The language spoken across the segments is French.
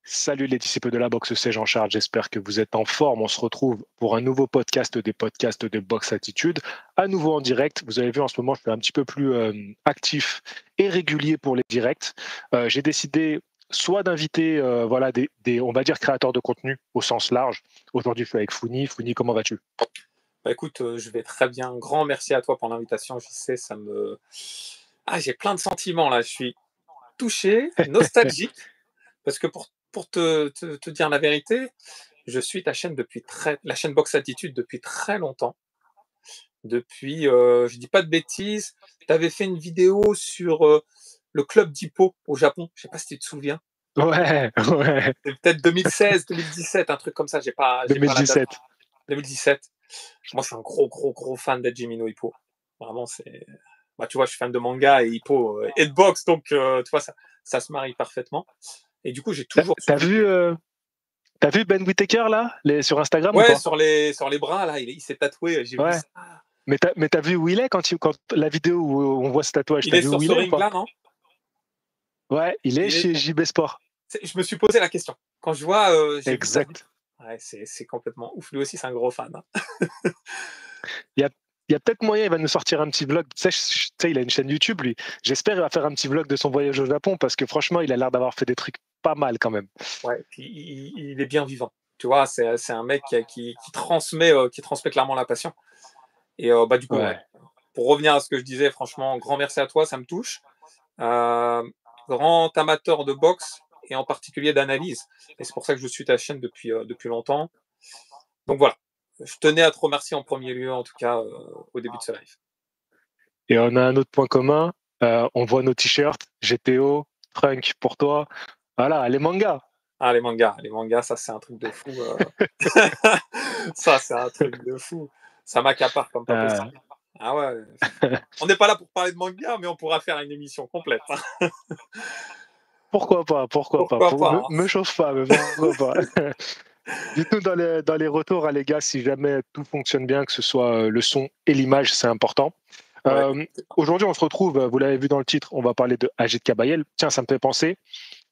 Salut les disciples de la boxe, c'est Jean-Charles, j'espère que vous êtes en forme. On se retrouve pour un nouveau podcast des podcasts de Box Attitude, à nouveau en direct. Vous avez vu en ce moment, je suis un petit peu plus actif et régulier pour les directs. J'ai décidé soit d'inviter voilà, on va dire, créateurs de contenu au sens large. Aujourd'hui, je suis avec Founi. Founi, comment vas-tu? Bah écoute, je vais très bien. Grand merci à toi pour l'invitation. Je sais, j'ai plein de sentiments là. Je suis touché, nostalgique, parce que pour te dire la vérité, je suis ta chaîne la chaîne Box Attitude depuis très longtemps. Depuis, je dis pas de bêtises, tu avais fait une vidéo sur le club d'hippo au Japon. Je sais pas si tu te souviens. Ouais, ouais, C'est peut-être 2016, 2017, un truc comme ça. J'ai pas la date. 2017. 2017. Moi, je suis un gros fan d'Hajime Hippo. Vraiment, tu vois, je suis fan de manga et Hippo et de boxe, donc tu vois, ça se marie parfaitement. Et du coup, j'ai T'as toujours t'as suivi. vu, t'as vu Ben Whittaker là, sur Instagram ou Ouais, pas? sur les bras, là, il s'est tatoué, j'ai vu Ouais. ça. Mais t'as vu où il est quand la vidéo où on voit ce tatouage, Il t'as est vu sur où ce il est ou pas? ring-là, non? Ouais, il est Il est... chez JB Sport. Je me suis posé la question. Quand je vois, j'ai vu sa vidéo. Exact. Ouais, c'est complètement ouf. Lui aussi, c'est un gros fan, hein. Il y a, il y a peut-être moyen, il va nous sortir un petit vlog. Tu sais, il a une chaîne YouTube, lui. J'espère qu'il va faire un petit vlog de son voyage au Japon parce que franchement, il a l'air d'avoir fait des trucs pas mal quand même. Ouais, puis il est bien vivant. Tu vois, c'est un mec qui transmet clairement la passion. Et bah, du coup, ouais. Ouais. Pour revenir à ce que je disais, franchement, grand merci à toi, ça me touche. Euh, Grand amateur de boxe et en particulier d'analyse. Et c'est pour ça que je suis ta chaîne depuis longtemps. Donc voilà, je tenais à te remercier en premier lieu, en tout cas, au début de ce live. Et on a un autre point commun. On voit nos t-shirts, GTO, Trunk pour toi. Voilà, les mangas. Ah, les mangas, ça c'est un truc de fou. Ça c'est un truc de fou. Ça m'accapare comme pas Euh, possible. Ah ouais. On n'est pas là pour parler de manga, mais on pourra faire une émission complète, hein. Pourquoi pas, pourquoi pas. Pourquoi pas, Me hein. chauffe pas, mais pourquoi pas. Dites-nous dans les retours, hein, les gars, si jamais tout fonctionne bien, que ce soit le son et l'image, c'est important. Ouais. Aujourd'hui, on se retrouve, vous l'avez vu dans le titre, on va parler de Agit Kabayel. Tiens, ça me fait penser,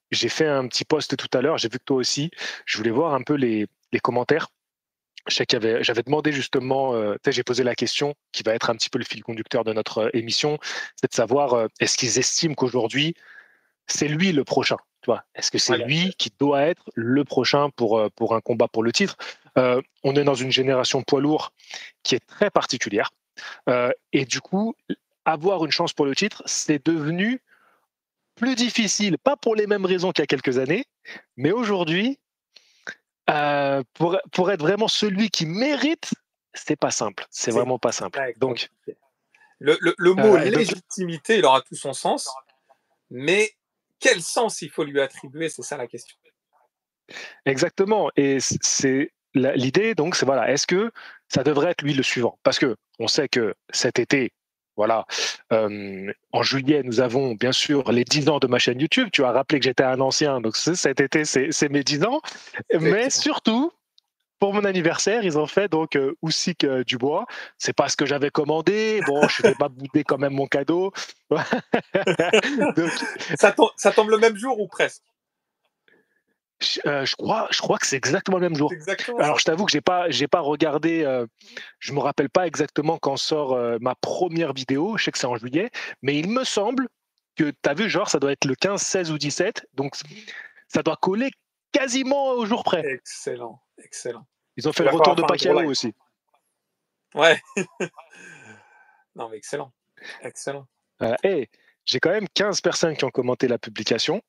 j'ai fait un petit post tout à l'heure, j'ai vu que toi aussi, je voulais voir un peu les commentaires. Je sais j'avais demandé justement, tu sais, j'ai posé la question qui va être un petit peu le fil conducteur de notre émission, c'est de savoir est-ce qu'ils estiment qu'aujourd'hui, c'est lui le prochain, tu vois. Est-ce que c'est Ouais, lui qui doit être le prochain pour un combat pour le titre? On est dans une génération poids lourd qui est très particulière. Et du coup, avoir une chance pour le titre, c'est devenu plus difficile, pas pour les mêmes raisons qu'il y a quelques années, mais aujourd'hui, pour être vraiment celui qui mérite, c'est pas simple. C'est c'est vraiment pas simple. très Donc, compliqué. Le mot et donc légitimité, il aura tout son sens, mais quel sens il faut lui attribuer, c'est ça la question. exactement. Et c'est l'idée. Donc, c'est voilà. Est-ce que ça devrait être lui le suivant? Parce que on sait que cet été, voilà, en juillet, nous avons bien sûr les 10 ans de ma chaîne YouTube. Tu as rappelé que j'étais un ancien, donc cet été, c'est mes 10 ans. Mais Effectivement. surtout, pour mon anniversaire, ils ont fait donc Usyk Dubois. C'est pas ce que j'avais commandé. Bon, je vais pas bouder quand même mon cadeau. Donc, Ça tombe le même jour ou presque? je crois que c'est exactement le même C'est jour. exactement ça. Alors, je t'avoue que j'ai pas regardé. Je me rappelle pas exactement quand sort ma première vidéo. Je sais que c'est en juillet, mais il me semble que tu as vu, genre, ça doit être le 15, 16 ou 17. Donc, ça doit coller quasiment au jour près. Excellent, excellent. Ils ont Tu fait le vas pouvoir retour de faire un gros Pacquiao live. aussi. Ouais. Non, mais excellent, excellent. Hey, j'ai quand même 15 personnes qui ont commenté la publication.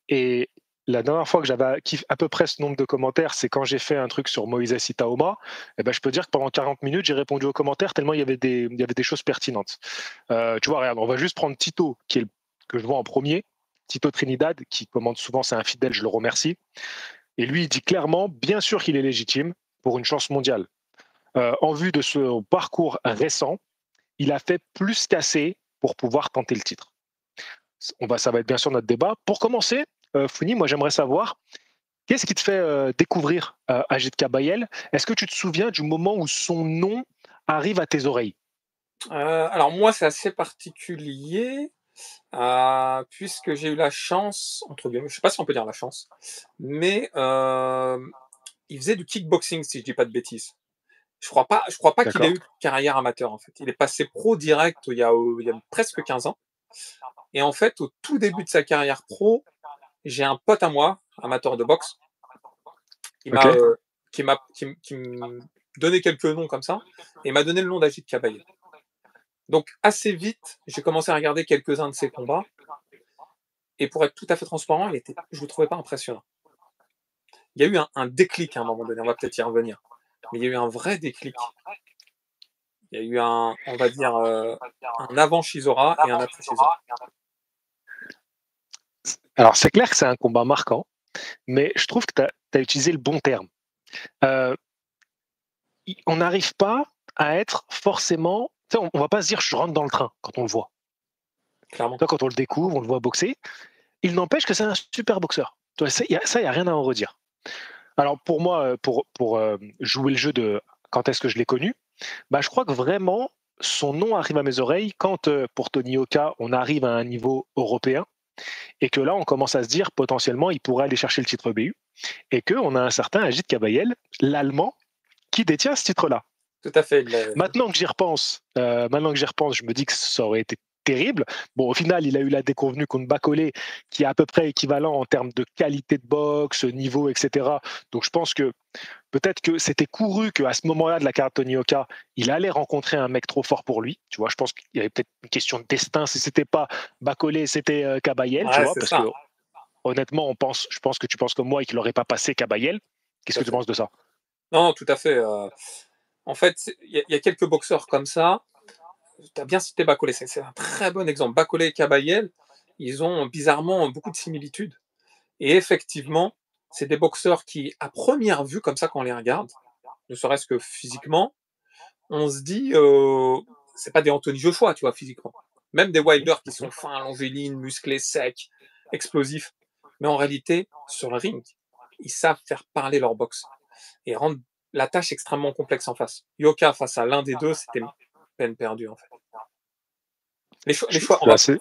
Et la dernière fois que j'avais à peu près ce nombre de commentaires, c'est quand j'ai fait un truc sur Moïse Itaoma. Et ben, je peux dire que pendant 40 minutes, j'ai répondu aux commentaires tellement il y avait des choses pertinentes. Tu vois, regarde, on va juste prendre Tito, que je vois en premier. Tito Trinidad, qui commente souvent, c'est un fidèle, je le remercie. Et lui, il dit clairement, bien sûr qu'il est légitime pour une chance mondiale. En vue de ce parcours récent, il a fait plus qu'assez pour pouvoir tenter le titre. Ça va être bien sûr notre débat. Pour commencer, Founi, moi j'aimerais savoir, qu'est-ce qui te fait découvrir Agit Kabayel? Est-ce que tu te souviens du moment où son nom arrive à tes oreilles? Alors moi, c'est assez particulier. puisque j'ai eu la chance, entre guillemets, je sais pas si on peut dire la chance, mais il faisait du kickboxing, si je dis pas de bêtises. Je crois pas qu'il ait D'accord. eu de carrière amateur, en fait. Il est passé pro direct il y a presque 15 ans. Et en fait, au tout début de sa carrière pro, j'ai un pote à moi, amateur de boxe, qui Ok. m'a qui me donnait quelques noms comme ça, et m'a donné le nom d'Agit Kabayel. Donc assez vite, j'ai commencé à regarder quelques-uns de ses combats, et pour être tout à fait transparent, je le trouvais pas impressionnant. Il y a eu un déclic à un moment donné, on va peut-être y revenir, mais il y a eu un vrai déclic. Il y a eu on va dire, un avant Chisora et un après Chisora. Alors, c'est clair que c'est un combat marquant, mais je trouve que tu as utilisé le bon terme. Euh, on n'arrive pas à être forcément. Tu sais, on va pas se dire je rentre dans le train quand on le voit. Clairement. Toi, quand on le découvre, on le voit boxer. Il n'empêche que c'est un super boxeur. Toi, ça, il n'y a rien à en redire. Alors, pour moi, pour jouer le jeu de quand est-ce que je l'ai connu, bah, je crois que vraiment, son nom arrive à mes oreilles quand, pour Tony Oka, on arrive à un niveau européen et que là, on commence à se dire potentiellement, il pourrait aller chercher le titre BU et qu'on a un certain Agit Kabayel, l'Allemand, qui détient ce titre-là. Tout à fait. Maintenant que j'y repense, je me dis que ça aurait été terrible. Bon, au final, il a eu la déconvenue contre Bacolé, qui est à peu près équivalent en termes de qualité de boxe, niveau, etc. Donc, je pense que peut-être que c'était couru qu'à ce moment-là de la carrière de Tony Oka, il allait rencontrer un mec trop fort pour lui. Tu vois, je pense qu'il y avait peut-être une question de destin. Si c'était pas Bacolé, c'était Kabayel, tu Ouais, vois, c'est parce que ça. honnêtement, je pense que tu penses comme moi et qu'il n'aurait pas passé Kabayel. Tout Qu'est-ce à que tu fait. penses de ça? Non, tout à fait. En fait, il y a quelques boxeurs comme ça. Tu as bien cité Bacolé, c'est un très bon exemple. Bacolé et Kabayel, ils ont bizarrement beaucoup de similitudes. Et effectivement, c'est des boxeurs qui, à première vue, comme ça, quand on les regarde, ne serait-ce que physiquement, on se dit, c'est pas des Anthony Joshua, tu vois, physiquement. Même des Wilder qui sont fins, longilines, musclés, secs, explosifs. Mais en réalité, sur le ring, ils savent faire parler leur boxe et rendre la tâche extrêmement complexe en face. Yoka face à l'un des deux, c'était peine perdue, en fait. Les Je choix, suis assez.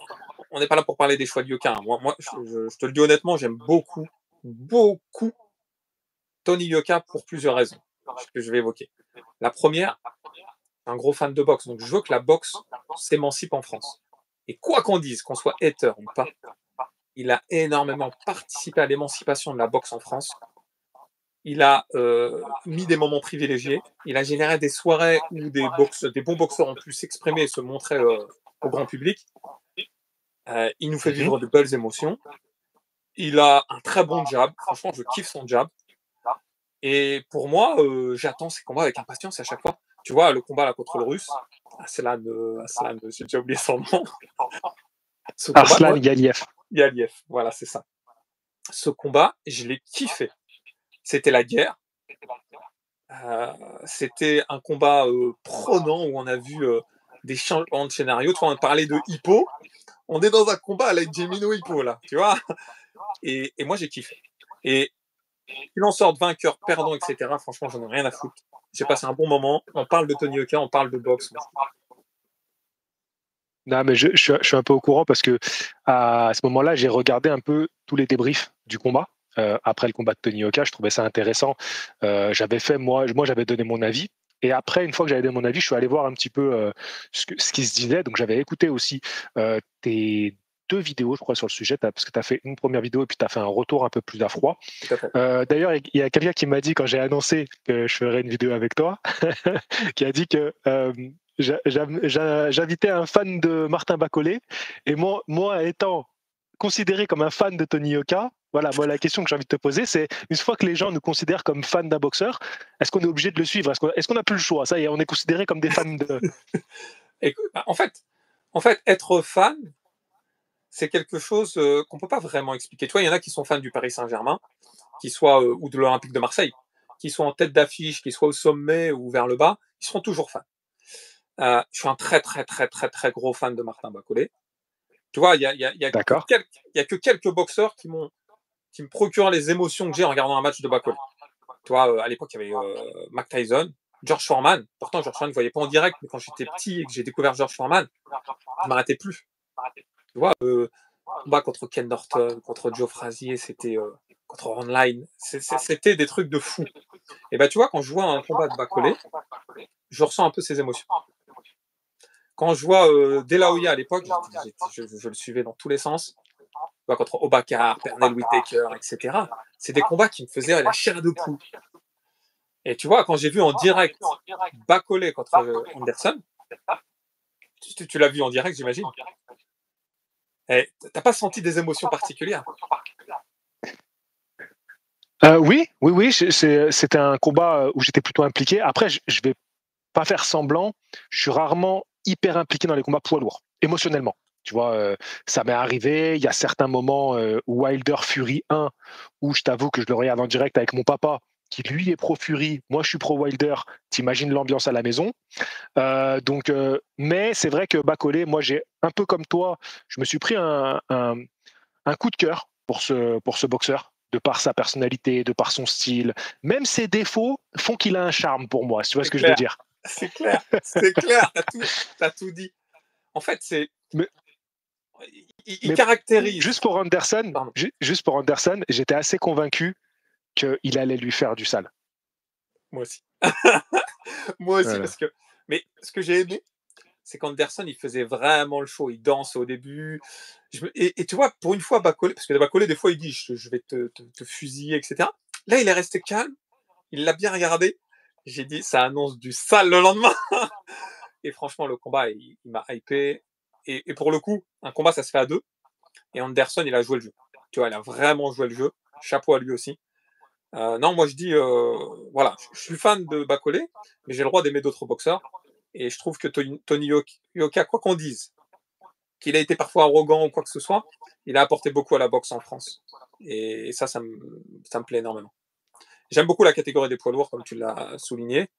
on n'est pas là pour parler des choix de Yoka, hein. Moi je te le dis honnêtement, j'aime beaucoup, beaucoup Tony Yoka pour plusieurs raisons que je vais évoquer. La première, un gros fan de boxe, donc je veux que la boxe s'émancipe en France. Et quoi qu'on dise, qu'on soit hater ou pas, il a énormément participé à l'émancipation de la boxe en France. Il a mis des moments privilégiés. Il a généré des soirées où des bons boxeurs ont pu s'exprimer et se montrer au grand public. Il nous fait Mhm. vivre de belles émotions. Il a un très bon jab. Franchement, je kiffe son jab. Et pour moi, j'attends ces combats avec impatience à chaque fois. Tu vois, le combat là contre le Russe, Aslan, j'ai déjà oublié son nom. Ce combat, Arslan moi, Yaliev. Yaliev, voilà, c'est ça. Ce combat, je l'ai kiffé. C'était la guerre. Euh, C'était un combat prenant où on a vu des changements de scénario. Tu vois, on parlait de Hippo. On est dans un combat à la Gemino Hippo, là, tu vois. Et moi, j'ai kiffé. Et qu'il en sorte vainqueur, perdant, etc., franchement, j'en ai rien à foutre. J'ai passé un bon moment. On parle de Tony Oka, on parle de boxe. Non, mais je suis un peu au courant parce que à ce moment-là, j'ai regardé un peu tous les débriefs du combat. Après le combat de Tony Oka, je trouvais ça intéressant. J'avais fait, moi j'avais donné mon avis. Et après, une fois que j'avais donné mon avis, je suis allé voir un petit peu ce qui se disait. Donc j'avais écouté aussi tes deux vidéos, je crois, sur le sujet, parce que tu as fait une première vidéo et puis tu as fait un retour un peu plus à froid. Tout à fait. D'ailleurs, il y a quelqu'un qui m'a dit, quand j'ai annoncé que je ferais une vidéo avec toi, qui a dit que j'invitais un fan de Martin Bacolé. Et moi, étant considéré comme un fan de Tony Yoka, voilà, moi, la question que j'ai envie de te poser, c'est une fois que les gens nous considèrent comme fans d'un boxeur, est-ce qu'on est obligé de le suivre? Est-ce qu'on n'a plus le choix? Ça y est, on est considéré comme des fans de. Et, bah, en fait, être fan, c'est quelque chose qu'on peut pas vraiment expliquer. Tu vois, il y en a qui sont fans du Paris Saint-Germain, ou de l'Olympique de Marseille, qui soient en tête d'affiche, qui soient au sommet ou vers le bas, ils seront toujours fans. Je suis un très, très, très, très, très gros fan de Martin Bacolé. Tu vois, D'accord. il y a que quelques boxeurs qui me procurent les émotions que j'ai en regardant un match de Bacolé. Tu vois, à l'époque, il y avait Mac Tyson, George Foreman. Pourtant, George Foreman, je ne voyais pas en direct, mais quand j'étais petit et que j'ai découvert George Foreman, je ne m'arrêtais plus. Tu vois, combat contre Ken Norton, contre Joe Frazier, c'était contre Online, c'était des trucs de fou. Et bah tu vois, quand je vois un combat de Bacolé, je ressens un peu ces émotions. Quand je vois De La Hoya à l'époque, je le suivais dans tous les sens. Contre Obakar, Pernell Whitaker, etc. C'est des combats qui me faisaient la chair de poule. Et tu vois, quand j'ai vu en direct Bacolé contre Anderson, tu l'as vu en direct, j'imagine. T'as pas senti des émotions particulières? Oui, c'était un combat où j'étais plutôt impliqué. Après, je vais pas faire semblant, je suis rarement hyper impliqué dans les combats poids lourds, émotionnellement. Tu vois, ça m'est arrivé, il y a certains moments Wilder Fury 1 où je t'avoue que je le regarde en direct avec mon papa qui lui est pro Fury, moi je suis pro Wilder, t'imagines l'ambiance à la maison. Mais c'est vrai que Bacolé, moi j'ai un peu comme toi, je me suis pris un coup de cœur pour ce boxeur, de par sa personnalité, de par son style. Même ses défauts font qu'il a un charme pour moi, si tu vois ce que je veux dire. C'est clair, c'est clair, t'as tout dit. En fait, il caractérise. Juste pour Anderson, j'étais assez convaincu qu'il allait lui faire du sale. Moi aussi. Moi aussi, voilà. parce que. Mais ce que j'ai aimé, c'est qu'Anderson, il faisait vraiment le show. Il danse au début. Et tu vois, pour une fois, Bacolé, parce que Bacolé, des fois, il dit je vais te fusiller, etc. Là, il est resté calme. Il l'a bien regardé. J'ai dit, ça annonce du sale le lendemain. Et franchement, le combat, il m'a hypé. Et pour le coup, un combat, ça se fait à deux. Et Anderson, il a joué le jeu. Tu vois, il a vraiment joué le jeu. Chapeau à lui aussi. Non, moi je dis, voilà, je suis fan de Bacolé, mais j'ai le droit d'aimer d'autres boxeurs. Et je trouve que Tony Yoka, quoi qu'on dise, qu'il a été parfois arrogant ou quoi que ce soit, il a apporté beaucoup à la boxe en France. Et ça me plaît énormément. J'aime beaucoup la catégorie des poids lourds, comme tu l'as souligné.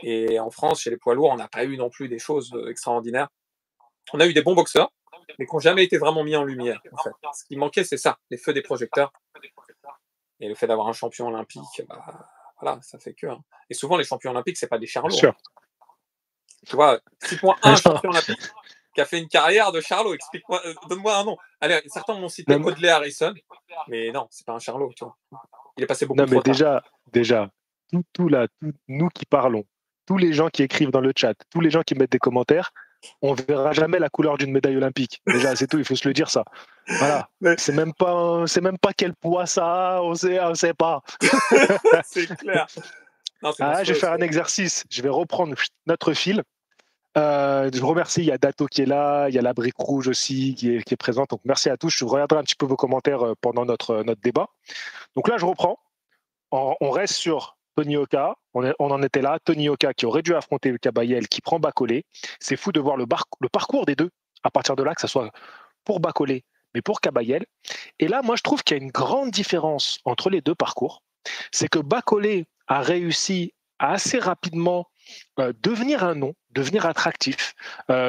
Et en France, chez les poids lourds, on n'a pas eu non plus des choses extraordinaires. On a eu des bons boxeurs, mais qui n'ont jamais été vraiment mis en lumière. En fait. Ce qui manquait, c'est ça, les feux des projecteurs. Et le fait d'avoir un champion olympique, bah, voilà, ça fait que. Hein. Et souvent, les champions olympiques, c'est pas des charlots. Hein. Tu vois, cite-moi un champion olympique qui a fait une carrière de charlot. Explique-moi, donne-moi un nom. Allez, certains m'ont cité Audley Harrison, mais non, c'est pas un charlot. Tu vois. Il est passé beaucoup trop tard. Déjà, nous qui parlons, tous les gens qui écrivent dans le chat, tous les gens qui mettent des commentaires, on verra jamais la couleur d'une médaille olympique. Déjà, c'est tout, il faut se le dire ça. Voilà. Mais... c'est même pas quel poids ça a, on sait pas. c'est clair. Non, je vais faire un exercice. Je vais reprendre notre fil. Je vous remercie. Il y a Dato qui est là, il y a la brique rouge aussi qui est présente. Donc merci à tous. Je regarderai un petit peu vos commentaires pendant notre débat. Donc là, je reprends. On reste sur Tony Yoka. On en était là. Tony Yoka qui aurait dû affronter le Kabayel, qui prend Bacolé. C'est fou de voir le parcours des deux à partir de là, que ce soit pour Bacolé, mais pour Kabayel. Et là, moi, je trouve qu'il y a une grande différence entre les deux parcours. C'est que Bacolé a réussi à assez rapidement devenir un nom, devenir attractif,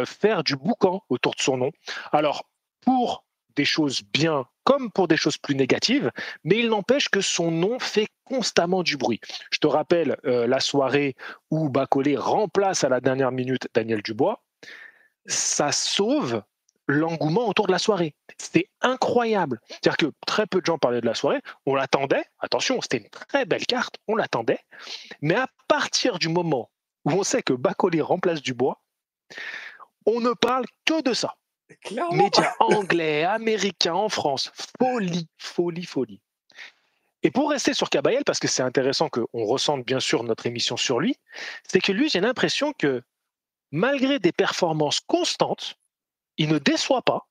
faire du boucan autour de son nom. Alors, pour des choses bien comme pour des choses plus négatives, mais il n'empêche que son nom fait constamment du bruit. Je te rappelle la soirée où Bacolé remplace à la dernière minute Daniel Dubois. Ça sauve l'engouement autour de la soirée. C'était incroyable. C'est-à-dire que très peu de gens parlaient de la soirée. On l'attendait. Attention, c'était une très belle carte. On l'attendait. Mais à partir du moment où on sait que Bacolé remplace Dubois, on ne parle que de ça. Clairement. Médias anglais, américains, en France, folie. Et pour rester sur Kabayel, parce que c'est intéressant qu'on ressente bien sûr notre émission sur lui, c'est que lui, j'ai l'impression que malgré des performances constantes, il ne déçoit pas,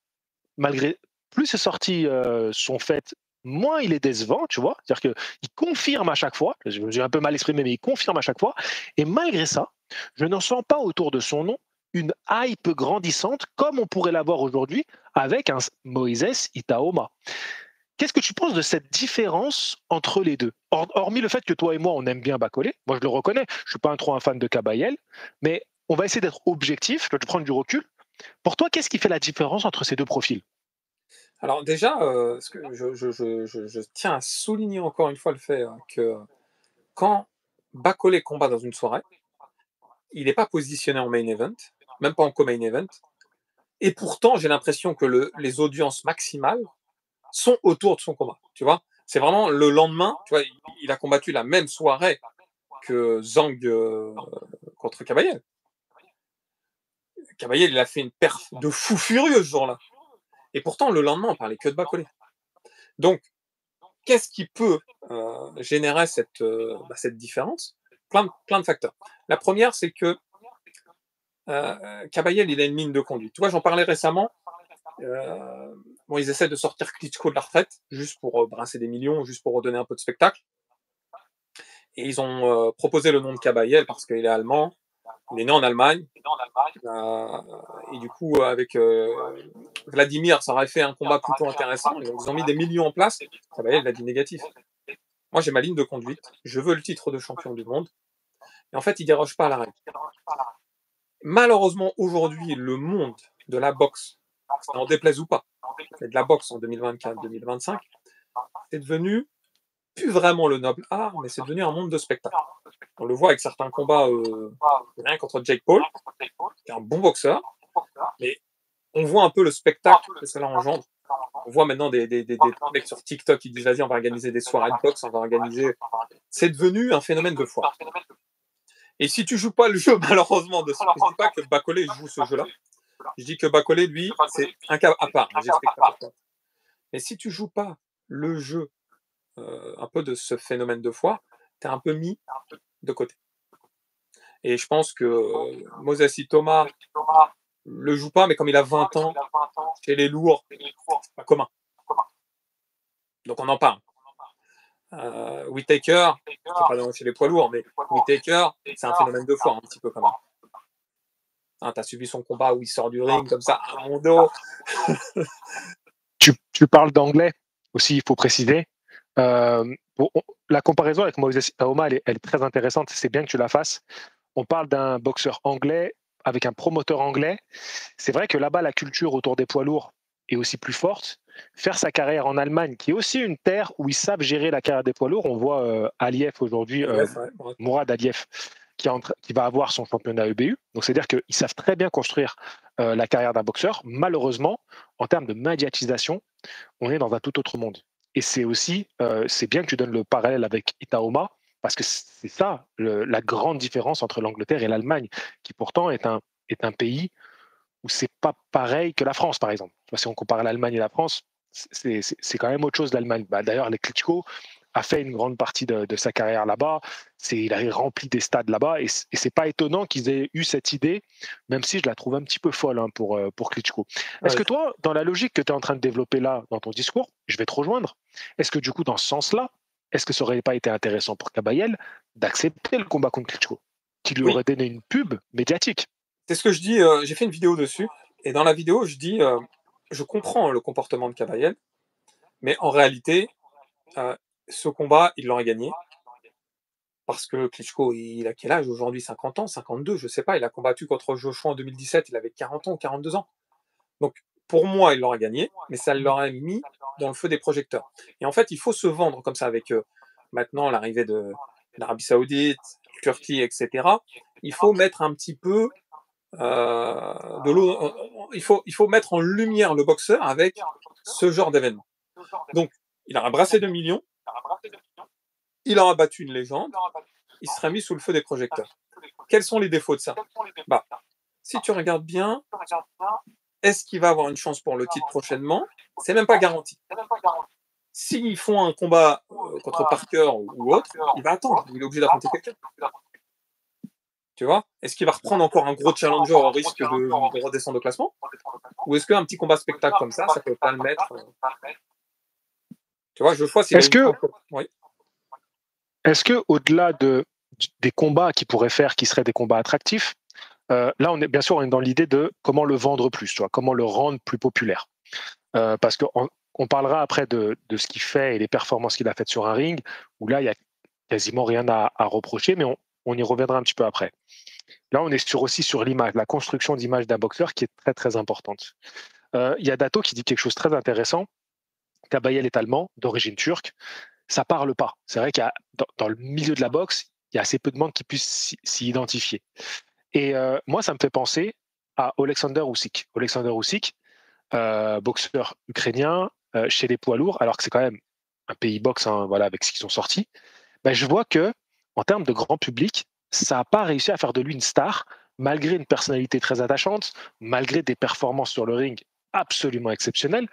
malgré plus ses sorties sont faites, moins il est décevant, tu vois. C'est-à-dire qu'il confirme à chaque fois, j'ai un peu mal exprimé, mais il confirme à chaque fois. Et malgré ça, je n'en sens pas autour de son nom une hype grandissante comme on pourrait l'avoir aujourd'hui avec un Moïse Itaoma. Qu'est-ce que tu penses de cette différence entre les deux? Hormis le fait que toi et moi, on aime bien Bacolé, moi je le reconnais, je ne suis pas trop un fan de Kabayel, mais on va essayer d'être objectif, je vais te prendre du recul. Pour toi, qu'est-ce qui fait la différence entre ces deux profils? Alors déjà, je tiens à souligner encore une fois le fait que quand Bacolé combat dans une soirée, il n'est pas positionné en main event, même pas en co-main event. Et pourtant, j'ai l'impression que les audiences maximales sont autour de son combat. Tu vois, c'est vraiment le lendemain. Tu vois, il a combattu la même soirée que Zhang contre Kabayel. Kabayel, il a fait une perf de fou furieux ce jour-là. Et pourtant, le lendemain, on parlait que de Bacolé. Donc, qu'est-ce qui peut générer cette différence? Plein de facteurs. La première, c'est que Kabayel, il a une ligne de conduite. Tu vois, j'en parlais récemment. Bon, ils essaient de sortir Klitschko de la retraite, juste pour brasser des millions, juste pour redonner un peu de spectacle. Et ils ont proposé le nom de Kabayel parce qu'il est allemand, il est né en Allemagne. Et du coup, avec Vladimir, ça aurait fait un combat plutôt intéressant. Ils ont mis des millions en place. Kabayel, il a dit négatif. Moi, j'ai ma ligne de conduite. Je veux le titre de champion du monde. Et en fait, il déroge pas à la règle. Malheureusement, aujourd'hui, le monde de la boxe, ça n'en déplaise ou pas, mais de la boxe en 2024-2025, c'est devenu plus vraiment le noble art, mais c'est devenu un monde de spectacle. On le voit avec certains combats, rien contre Jake Paul, qui est un bon boxeur, mais on voit un peu le spectacle que cela engendre. On voit maintenant des mecs sur TikTok qui disent vas-y, on va organiser des soirées de boxe, on va organiser. C'est devenu un phénomène de foire. Et si tu joues pas le jeu, malheureusement, je dis pas que Bacolé joue ce jeu-là. Je dis que Bacolé, lui, c'est un cas à part. J'explique pas pourquoi. Mais si tu joues pas le jeu un peu de ce phénomène de foire, tu es un peu mis de côté. Et je pense que Moses Thomas le joue pas, mais comme il a 20 ans, chez les lourds, c'est pas commun. Donc on en parle. Whittaker, c'est pas chez les poids lourds, mais Whittaker, c'est un phénomène de foire un petit peu quand même. Hein, tu as suivi son combat où il sort du ring comme ça, à mon dos. Tu parles d'anglais aussi, il faut préciser. La comparaison avec Moïse Taoma, elle est très intéressante. C'est bien que tu la fasses. On parle d'un boxeur anglais avec un promoteur anglais. C'est vrai que là-bas, la culture autour des poids lourds est aussi plus forte. Faire sa carrière en Allemagne, qui est aussi une terre où ils savent gérer la carrière des poids lourds. On voit Aliev aujourd'hui, Mourad Aliev, qui va avoir son championnat EBU. Donc, c'est-à-dire qu'ils savent très bien construire la carrière d'un boxeur. Malheureusement, en termes de médiatisation, on est dans un tout autre monde. Et c'est aussi, c'est bien que tu donnes le parallèle avec Itaoma, parce que c'est ça la grande différence entre l'Angleterre et l'Allemagne, qui pourtant est un pays où c'est pas pareil que la France, par exemple. Si on compare l'Allemagne et la France, c'est quand même autre chose l'Allemagne. D'ailleurs, les Klitschko a fait une grande partie de sa carrière là-bas. Il a rempli des stades là-bas. Et c'est pas étonnant qu'ils aient eu cette idée, même si je la trouve un petit peu folle pour Klitschko. Est-ce que toi, dans la logique que tu es en train de développer là, dans ton discours, je vais te rejoindre, est-ce que du coup, dans ce sens-là, est-ce que ça aurait pas été intéressant pour Kabayel d'accepter le combat contre Klitschko, qui lui aurait donné une pub médiatique? C'est ce que je dis, j'ai fait une vidéo dessus, et dans la vidéo, je dis, je comprends le comportement de Kabayel, mais en réalité, ce combat, il l'aurait gagné. Parce que Klitschko, il a quel âge aujourd'hui? 50 ans, 52, je sais pas. Il a combattu contre Joshua en 2017, il avait 40 ans ou 42 ans. Donc, pour moi, il l'aurait gagné, mais ça l'aurait mis dans le feu des projecteurs. Et en fait, il faut se vendre comme ça avec maintenant l'arrivée de l'Arabie Saoudite, Turquie, etc. Il faut mettre un petit peu de l'eau. Il faut mettre en lumière le boxeur avec ce genre d'événement. Donc, il a brassé 2 millions, il aura battu une légende, il sera mis sous le feu des projecteurs. Quels sont les défauts de ça? Bah, si tu regardes bien, est-ce qu'il va avoir une chance pour le titre prochainement? C'est même pas garanti. S'ils font un combat contre Parker ou autre, il va attendre. Il est obligé d'affronter quelqu'un. Tu vois? Est-ce qu'il va reprendre encore un gros challenger au risque de redescendre au classement? Ou est-ce qu'un petit combat spectacle comme ça peut pas le mettre Tu vois, je vois Est-ce que, est-ce que au-delà des combats qu'il pourrait faire, qui seraient des combats attractifs, là, bien sûr, on est dans l'idée de comment le vendre plus, tu vois, comment le rendre plus populaire. Parce qu'on parlera après de ce qu'il fait et les performances qu'il a faites sur un ring, où là, il n'y a quasiment rien à reprocher, mais on y reviendra un petit peu après. Là, on est aussi sur l'image, la construction d'image d'un boxeur qui est très, très importante. Il y a Dato qui dit quelque chose de très intéressant. Kabayel est allemand, d'origine turque. Ça parle pas. C'est vrai qu'il y a, dans le milieu de la boxe, il y a assez peu de monde qui puissent s'y identifier. Et moi, ça me fait penser à Alexander Usyk. Alexander Usyk, boxeur ukrainien chez les poids lourds, alors que c'est quand même un pays boxe, hein, voilà, avec ce qu'ils ont sorti. Ben, je vois que en termes de grand public, ça n'a pas réussi à faire de lui une star, malgré une personnalité très attachante, malgré des performances sur le ring absolument exceptionnelles.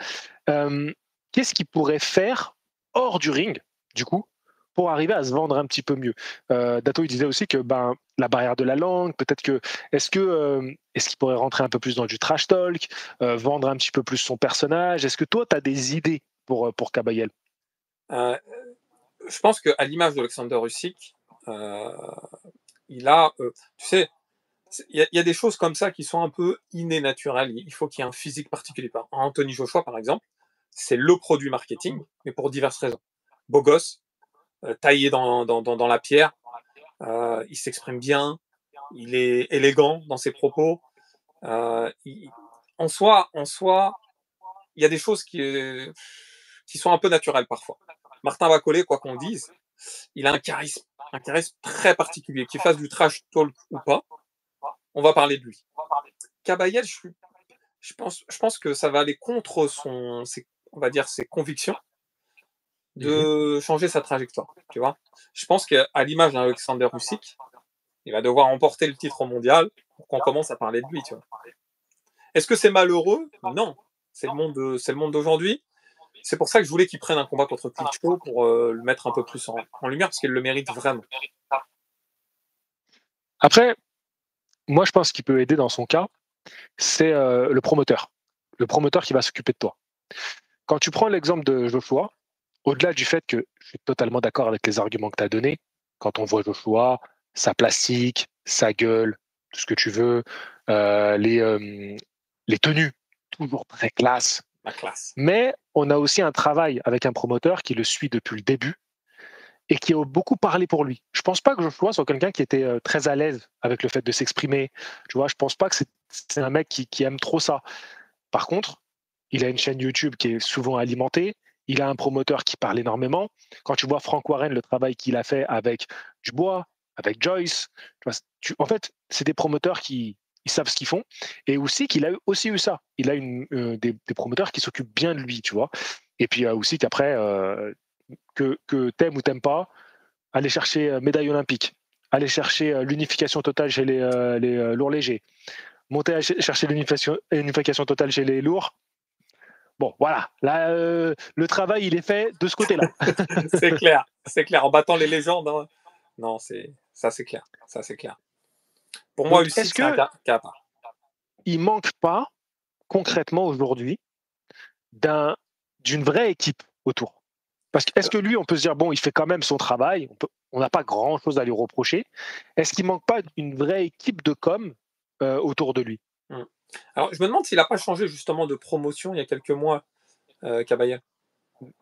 Qu'est-ce qu'il pourrait faire hors du ring, du coup, pour arriver à se vendre un petit peu mieux? Dato, il disait aussi que la barrière de la langue, peut-être que est-ce qu'il pourrait rentrer un peu plus dans du trash talk, vendre un petit peu plus son personnage? Est-ce que toi, tu as des idées pour Kabayel? Je pense qu'à l'image d'Alexander Usyk, il a, tu sais, il y a des choses comme ça qui sont un peu innées, naturelles. Il faut qu'il y ait un physique particulier. Anthony Joshua, par exemple, c'est le produit marketing, mais pour diverses raisons. Beau gosse, taillé dans la pierre, il s'exprime bien, il est élégant dans ses propos. En soi, il y a des choses qui sont un peu naturelles parfois. Martin Bacolé, quoi qu'on dise, il a un charisme très particulier. Qu'il fasse du trash talk ou pas, on va parler de lui. Kabayel, je pense que ça va aller contre on va dire, ses convictions de changer sa trajectoire. Tu vois, je pense qu'à l'image d'un Alexander Usyk, il va devoir emporter le titre mondial pour qu'on commence à parler de lui. Tu vois. Est-ce que c'est malheureux? Non. C'est le monde d'aujourd'hui. C'est pour ça que je voulais qu'il prenne un combat contre Klitschko pour le mettre un peu plus en lumière, parce qu'il le mérite vraiment. Après, moi, je pense qu'il peut aider dans son cas, c'est le promoteur. Le promoteur qui va s'occuper de toi. Quand tu prends l'exemple de Joshua, au-delà du fait que je suis totalement d'accord avec les arguments que tu as donnés, quand on voit Joshua, sa plastique, sa gueule, tout ce que tu veux, les tenues, toujours très classe. La classe. Mais on a aussi un travail avec un promoteur qui le suit depuis le début et qui a beaucoup parlé pour lui. Je pense pas que Joshua soit quelqu'un qui était très à l'aise avec le fait de s'exprimer. Tu vois, je pense pas que c'est un mec qui aime trop ça. Par contre, il a une chaîne YouTube qui est souvent alimentée. Il a un promoteur qui parle énormément. Quand tu vois Frank Warren, le travail qu'il a fait avec Dubois, avec Joyce, en fait, c'est des promoteurs qui ils savent ce qu'ils font. Et aussi qu'il a aussi eu ça. Il a des promoteurs qui s'occupent bien de lui, tu vois. Et puis aussi qu'après, que t'aimes ou t'aimes pas, aller chercher médaille olympique, aller chercher l'unification totale chez les lourds légers, monter à chercher l'unification totale chez les lourds. Bon, voilà. Là, le travail, il est fait de ce côté-là. c'est clair. En battant les légendes, hein. Non, ça, c'est clair. Ça, c'est clair. Pour moi, Donc, Usyk, est-ce c'est un que cas à part. il manque pas concrètement aujourd'hui d'une vraie équipe autour? Parce que est-ce que lui, on peut se dire bon, il fait quand même son travail, on n'a pas grand-chose à lui reprocher. Est-ce qu'il manque pas une vraie équipe de com autour de lui? Alors, je me demande s'il n'a pas changé justement de promotion il y a quelques mois, Kabayel.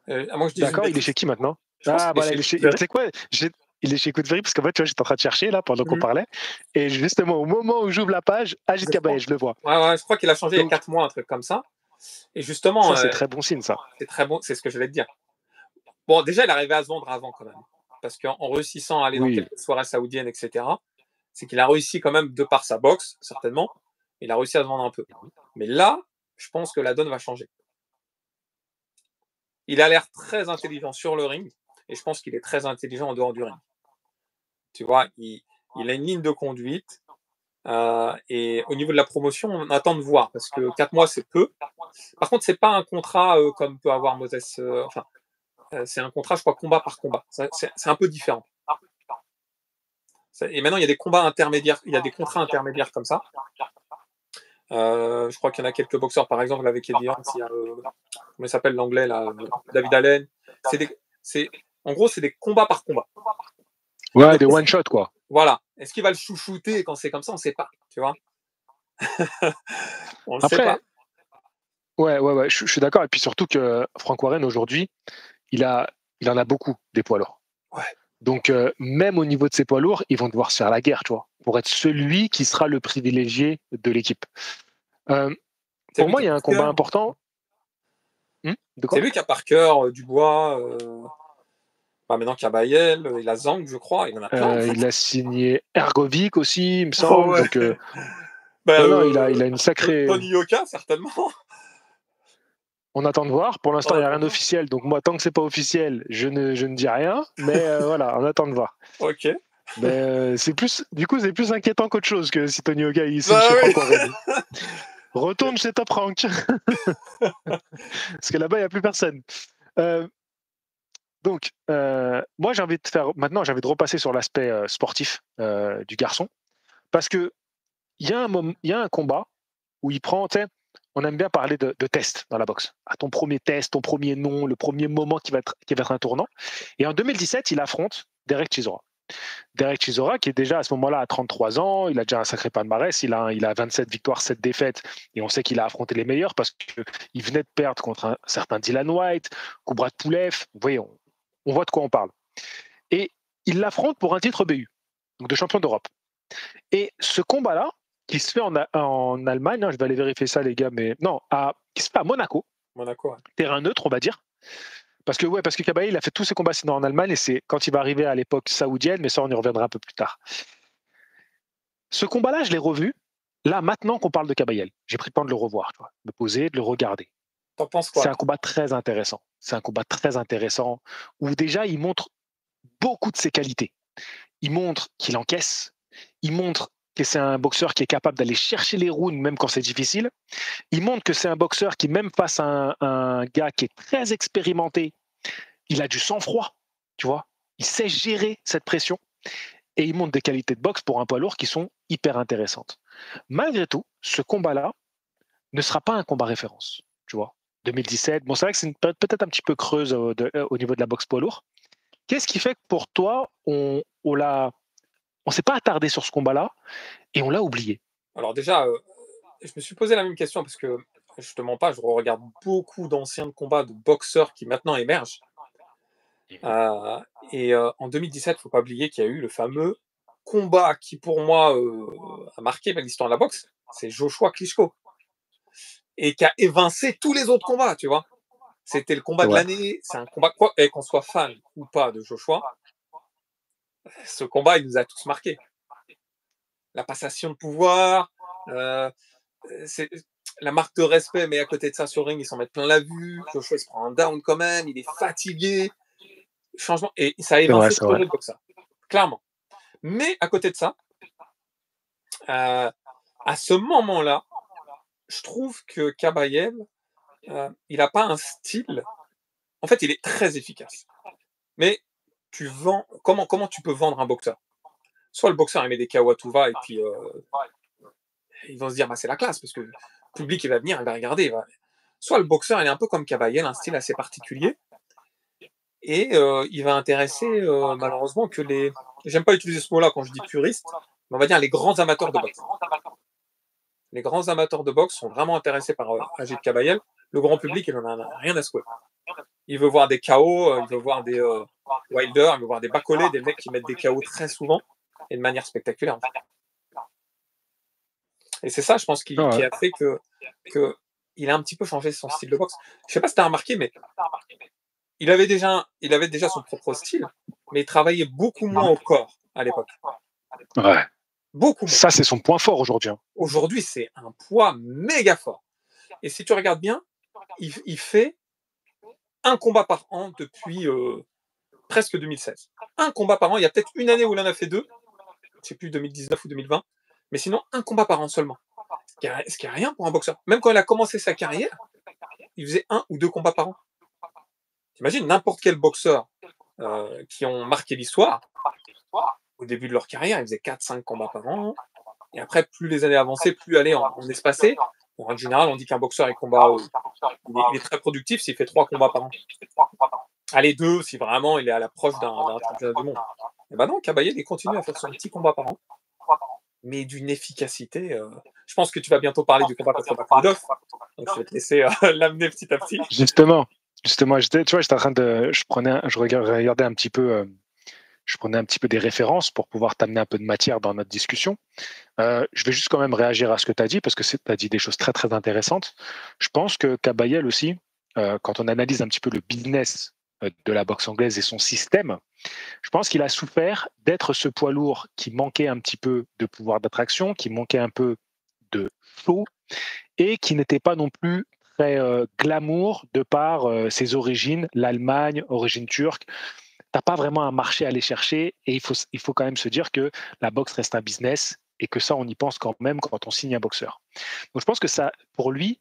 À moins que je dise une D'accord, il est bêtise. chez qui maintenant? Je pense Ah, qu'il est voilà, chez il est chez. Tu Ferry. sais quoi? Il est chez Coup de Ferry parce qu'en fait, tu vois, j'étais en train de chercher là pendant qu'on parlait. Et justement, au moment où j'ouvre la page, Agit Kabaye, je le vois. Ouais, je crois qu'il a changé il y a Donc, 4 mois, un truc comme ça. Et justement, ça, c'est très bon signe, ça. c'est très bon, c'est ce que je vais te dire. Bon, déjà, il arrivait à se vendre avant quand même. Parce qu'en réussissant à aller dans Oui. quelques soirées saoudiennes, etc., c'est qu'il a réussi quand même, de par sa boxe, certainement, il a réussi à se vendre un peu. Mais là, je pense que la donne va changer. Il a l'air très intelligent sur le ring, et je pense qu'il est très intelligent en dehors du ring. Tu vois, il a une ligne de conduite, et au niveau de la promotion, on attend de voir, parce que 4 mois, c'est peu. Par contre, c'est pas un contrat comme peut avoir Moses. C'est un contrat, je crois, combat par combat. C'est un peu différent. Et maintenant, il y a des combats intermédiaires, il y a des contrats intermédiaires comme ça. Je crois qu'il y en a quelques boxeurs, par exemple, avec Eddie Hearn, il y a, comment il s'appelle l'anglais, là, David Allen. En gros, c'est des combats par combat. Ouais, des one-shot, quoi. Voilà. Est-ce qu'il va le chouchouter quand c'est comme ça? On ne sait pas, tu vois. On ne sait Après, pas. ouais, je suis d'accord. Et puis surtout que Frank Warren, aujourd'hui, il en a beaucoup, des poids lourds. Ouais. Donc, même au niveau de ces poids lourds, ils vont devoir se faire la guerre, tu vois, pour être celui qui sera le privilégié de l'équipe. Pour moi, il y a un combat important. De quoi? C'est lui qui a Parker, Dubois, maintenant Kabayel, il a Zhang, je crois, il en a plein en fait. Il a signé Ergovic aussi, il me semble. Ouais. Donc, Bah, Non, il a une sacrée. Tony Yoka, certainement. On attend de voir. Pour l'instant, On il n'y a attend rien de voir. d'officiel. Donc, moi, tant que c'est pas officiel, je ne dis rien. Mais voilà, on attend de voir. Ok. Mais du coup, c'est plus inquiétant qu'autre chose que si Tony Oga il signe Bah chez oui. Franco Red. Retourne chez Top Rank. Parce que là-bas, il n'y a plus personne. Euh, donc, moi, j'ai envie de faire. Maintenant, j'ai envie de repasser sur l'aspect sportif du garçon. Parce que il y a un combat où il prend. Tu sais, on aime bien parler de tests dans la boxe. Ah, ton premier test, ton premier nom, le premier moment qui va être un tournant. Et en 2017, il affronte Derek Chisora. Derek Chisora, qui est déjà à ce moment-là à 33 ans, il a déjà un sacré palmarès, il a 27 victoires, 7 défaites, et on sait qu'il a affronté les meilleurs parce qu'il venait de perdre contre un certain Dylan White, Kubrat Pulev, vous voyez, on voit de quoi on parle. Et il l'affronte pour un titre BU, donc de champion d'Europe. Et ce combat-là, qui se fait en Allemagne, hein, je vais aller vérifier ça les gars, mais non, qui se fait à Monaco, Monaco, ouais. terrain neutre on va dire, parce que Kabaye, il a fait tous ses combats sinon en Allemagne, et c'est quand il va arriver à l'époque saoudienne, mais ça on y reviendra un peu plus tard. Ce combat-là, je l'ai revu. Là, maintenant qu'on parle de Kabayel, j'ai pris le temps de le revoir, de me poser, de le regarder. T'en penses C'est quoi? un combat très intéressant. C'est un combat très intéressant où déjà, il montre beaucoup de ses qualités. Il montre qu'il encaisse. Il montre que c'est un boxeur qui est capable d'aller chercher les rounds même quand c'est difficile. Il montre que c'est un boxeur qui, même face à un gars qui est très expérimenté, il a du sang-froid, tu vois. Il sait gérer cette pression. Et il montre des qualités de boxe pour un poids lourd qui sont hyper intéressantes. Malgré tout, ce combat-là ne sera pas un combat référence, tu vois. 2017, bon, c'est vrai que c'est une période peut-être un petit peu creuse au niveau de la boxe poids lourd. Qu'est-ce qui fait que pour toi, on s'est pas attardé sur ce combat-là et on l'a oublié? Alors déjà, je me suis posé la même question parce que, je te mens pas, je regarde beaucoup d'anciens combats de boxeurs qui maintenant émergent. Euh, en 2017, il ne faut pas oublier qu'il y a eu le fameux combat qui, pour moi, a marqué l'histoire de la boxe. C'est Joshua Klitschko. Et qui a évincé tous les autres combats, tu vois. C'était le combat de Ouais. l'année. C'est un combat, quoi, et qu'on soit fan ou pas de Joshua, ce combat, il nous a tous marqués. La passation de pouvoir, c'est la marque de respect, mais à côté de ça, sur ring, ils s'en mettent plein la vue. Joshua, il se prend un down quand même, il est fatigué. Changement, et ça a évincé tous les autres boxeurs, clairement. Mais à côté de ça, à ce moment-là, je trouve que Kabayev, il n'a pas un style. En fait, il est très efficace. Mais tu vends. Comment tu peux vendre un boxeur? Soit le boxeur il met des KO à tout va et puis ils vont se dire bah, c'est la classe parce que le public il va venir, il va regarder. Soit le boxeur il est un peu comme Kabayel, un style assez particulier et il va intéresser malheureusement que les. J'aime pas utiliser ce mot-là quand je dis puriste, mais on va dire les grands amateurs de boxe. Les grands amateurs de boxe sont vraiment intéressés par Agit Kabayel. Le grand public il en a rien à secouer. Il veut voir des KO, il veut voir des Wilder, il veut voir des Bacolé, des mecs qui mettent des KO très souvent et de manière spectaculaire. En fait. Et c'est ça, je pense, qui a fait que il a un petit peu changé son style de boxe. Je sais pas si tu as remarqué, mais il avait déjà son propre style, mais il travaillait beaucoup moins au corps à l'époque. Ouais. Beaucoup moins. Ça, c'est son point fort aujourd'hui. Aujourd'hui, c'est un poids méga fort. Et si tu regardes bien, il fait un combat par an depuis presque 2016. Un combat par an. Il y a peut-être une année où il en a fait deux. Je ne sais plus, 2019 ou 2020. Mais sinon, un combat par an seulement. Ce qui est rien pour un boxeur. Même quand il a commencé sa carrière, il faisait 1 ou 2 combats par an. T'imagines n'importe quel boxeur qui ont marqué l'histoire, au début de leur carrière, ils faisaient 4-5 combats par an. Et après, plus les années avançaient, plus aller en espacé. Bon, en général, on dit qu'un boxeur il est très productif s'il fait 3 combats par an. Allez, 2 si vraiment il est à l'approche d'un championnat du monde. Et ben non, Kabayel, il continue à faire son petit combat par an. Mais d'une efficacité. Je pense que tu vas bientôt parler du combat contre Bakudov. Donc je vais te laisser l'amener petit à petit. Justement, j'étais en train de, je regardais un petit peu, je prenais un petit peu des références pour pouvoir t'amener un peu de matière dans notre discussion. Je vais juste quand même réagir à ce que tu as dit parce que tu as dit des choses très très intéressantes. Je pense que Kabayel aussi, quand on analyse un petit peu le business de la boxe anglaise et son système, je pense qu'il a souffert d'être ce poids lourd qui manquait un petit peu de pouvoir d'attraction, qui manquait un peu de show et qui n'était pas non plus très glamour de par ses origines, l'Allemagne, origine turque. T'as pas vraiment un marché à aller chercher et il faut quand même se dire que la boxe reste un business et que ça, on y pense quand même quand on signe un boxeur. Donc je pense que ça, pour lui,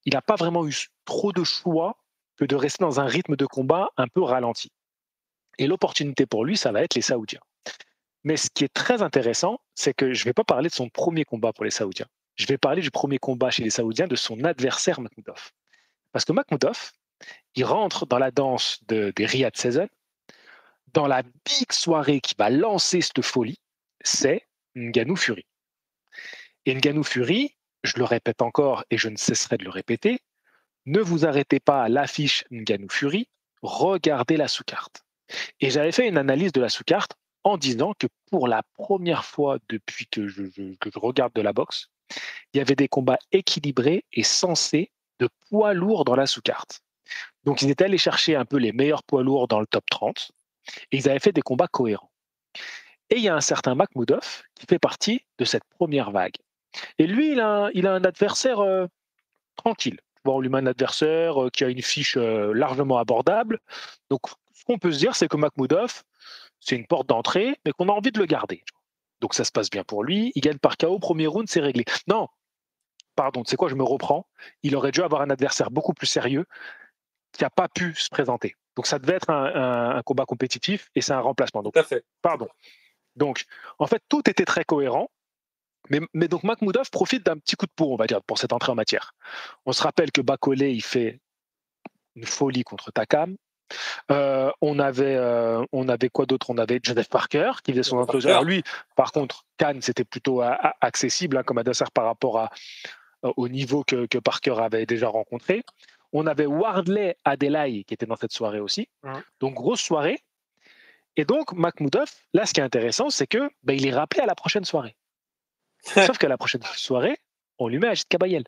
il n'a pas vraiment eu trop de choix que de rester dans un rythme de combat un peu ralenti. Et l'opportunité pour lui, ça va être les Saoudiens. Mais ce qui est très intéressant, c'est que je ne vais pas parler de son premier combat pour les Saoudiens. Je vais parler du premier combat chez les Saoudiens de son adversaire Makhmoudov. Parce que Makhmoudov, il rentre dans la danse des Riyadh Season, dans la big soirée qui va lancer cette folie, c'est Ngannou Fury. Et Ngannou Fury, je le répète encore et je ne cesserai de le répéter, ne vous arrêtez pas à l'affiche Ngannou Fury, regardez la sous-carte. Et j'avais fait une analyse de la sous-carte en disant que pour la première fois depuis que je regarde de la boxe, il y avait des combats équilibrés et sensés de poids lourds dans la sous-carte. Donc ils étaient allés chercher un peu les meilleurs poids lourds dans le top 30 et ils avaient fait des combats cohérents. Et il y a un certain Makhmoudov qui fait partie de cette première vague. Et lui, il a un adversaire tranquille. Bon, on lui met un adversaire qui a une fiche largement abordable. Donc, ce qu'on peut se dire, c'est que Makhmoudov, c'est une porte d'entrée, mais qu'on a envie de le garder. Donc, ça se passe bien pour lui. Il gagne par KO, premier round, c'est réglé. Non, pardon, tu sais quoi, je me reprends. Il aurait dû avoir un adversaire beaucoup plus sérieux qui n'a pas pu se présenter. Donc, ça devait être un combat compétitif et c'est un remplacement. Donc, Tout à fait. pardon. Donc, en fait, tout était très cohérent. Mais donc Makhmoudov profite d'un petit coup de peau, on va dire, pour cette entrée en matière. On se rappelle que Bakolé, il fait une folie contre Takam. On avait quoi d'autre? On avait Joseph Parker qui faisait son introduction. Alors lui, par contre, Khan, c'était plutôt accessible comme adversaire par rapport au niveau que Parker avait déjà rencontré. On avait Wardley Adelaide qui était dans cette soirée aussi. Donc grosse soirée. Et donc Makhmoudov, là, ce qui est intéressant, c'est que il est rappelé à la prochaine soirée. Sauf qu'à la prochaine soirée, on lui met Agit Kabayel.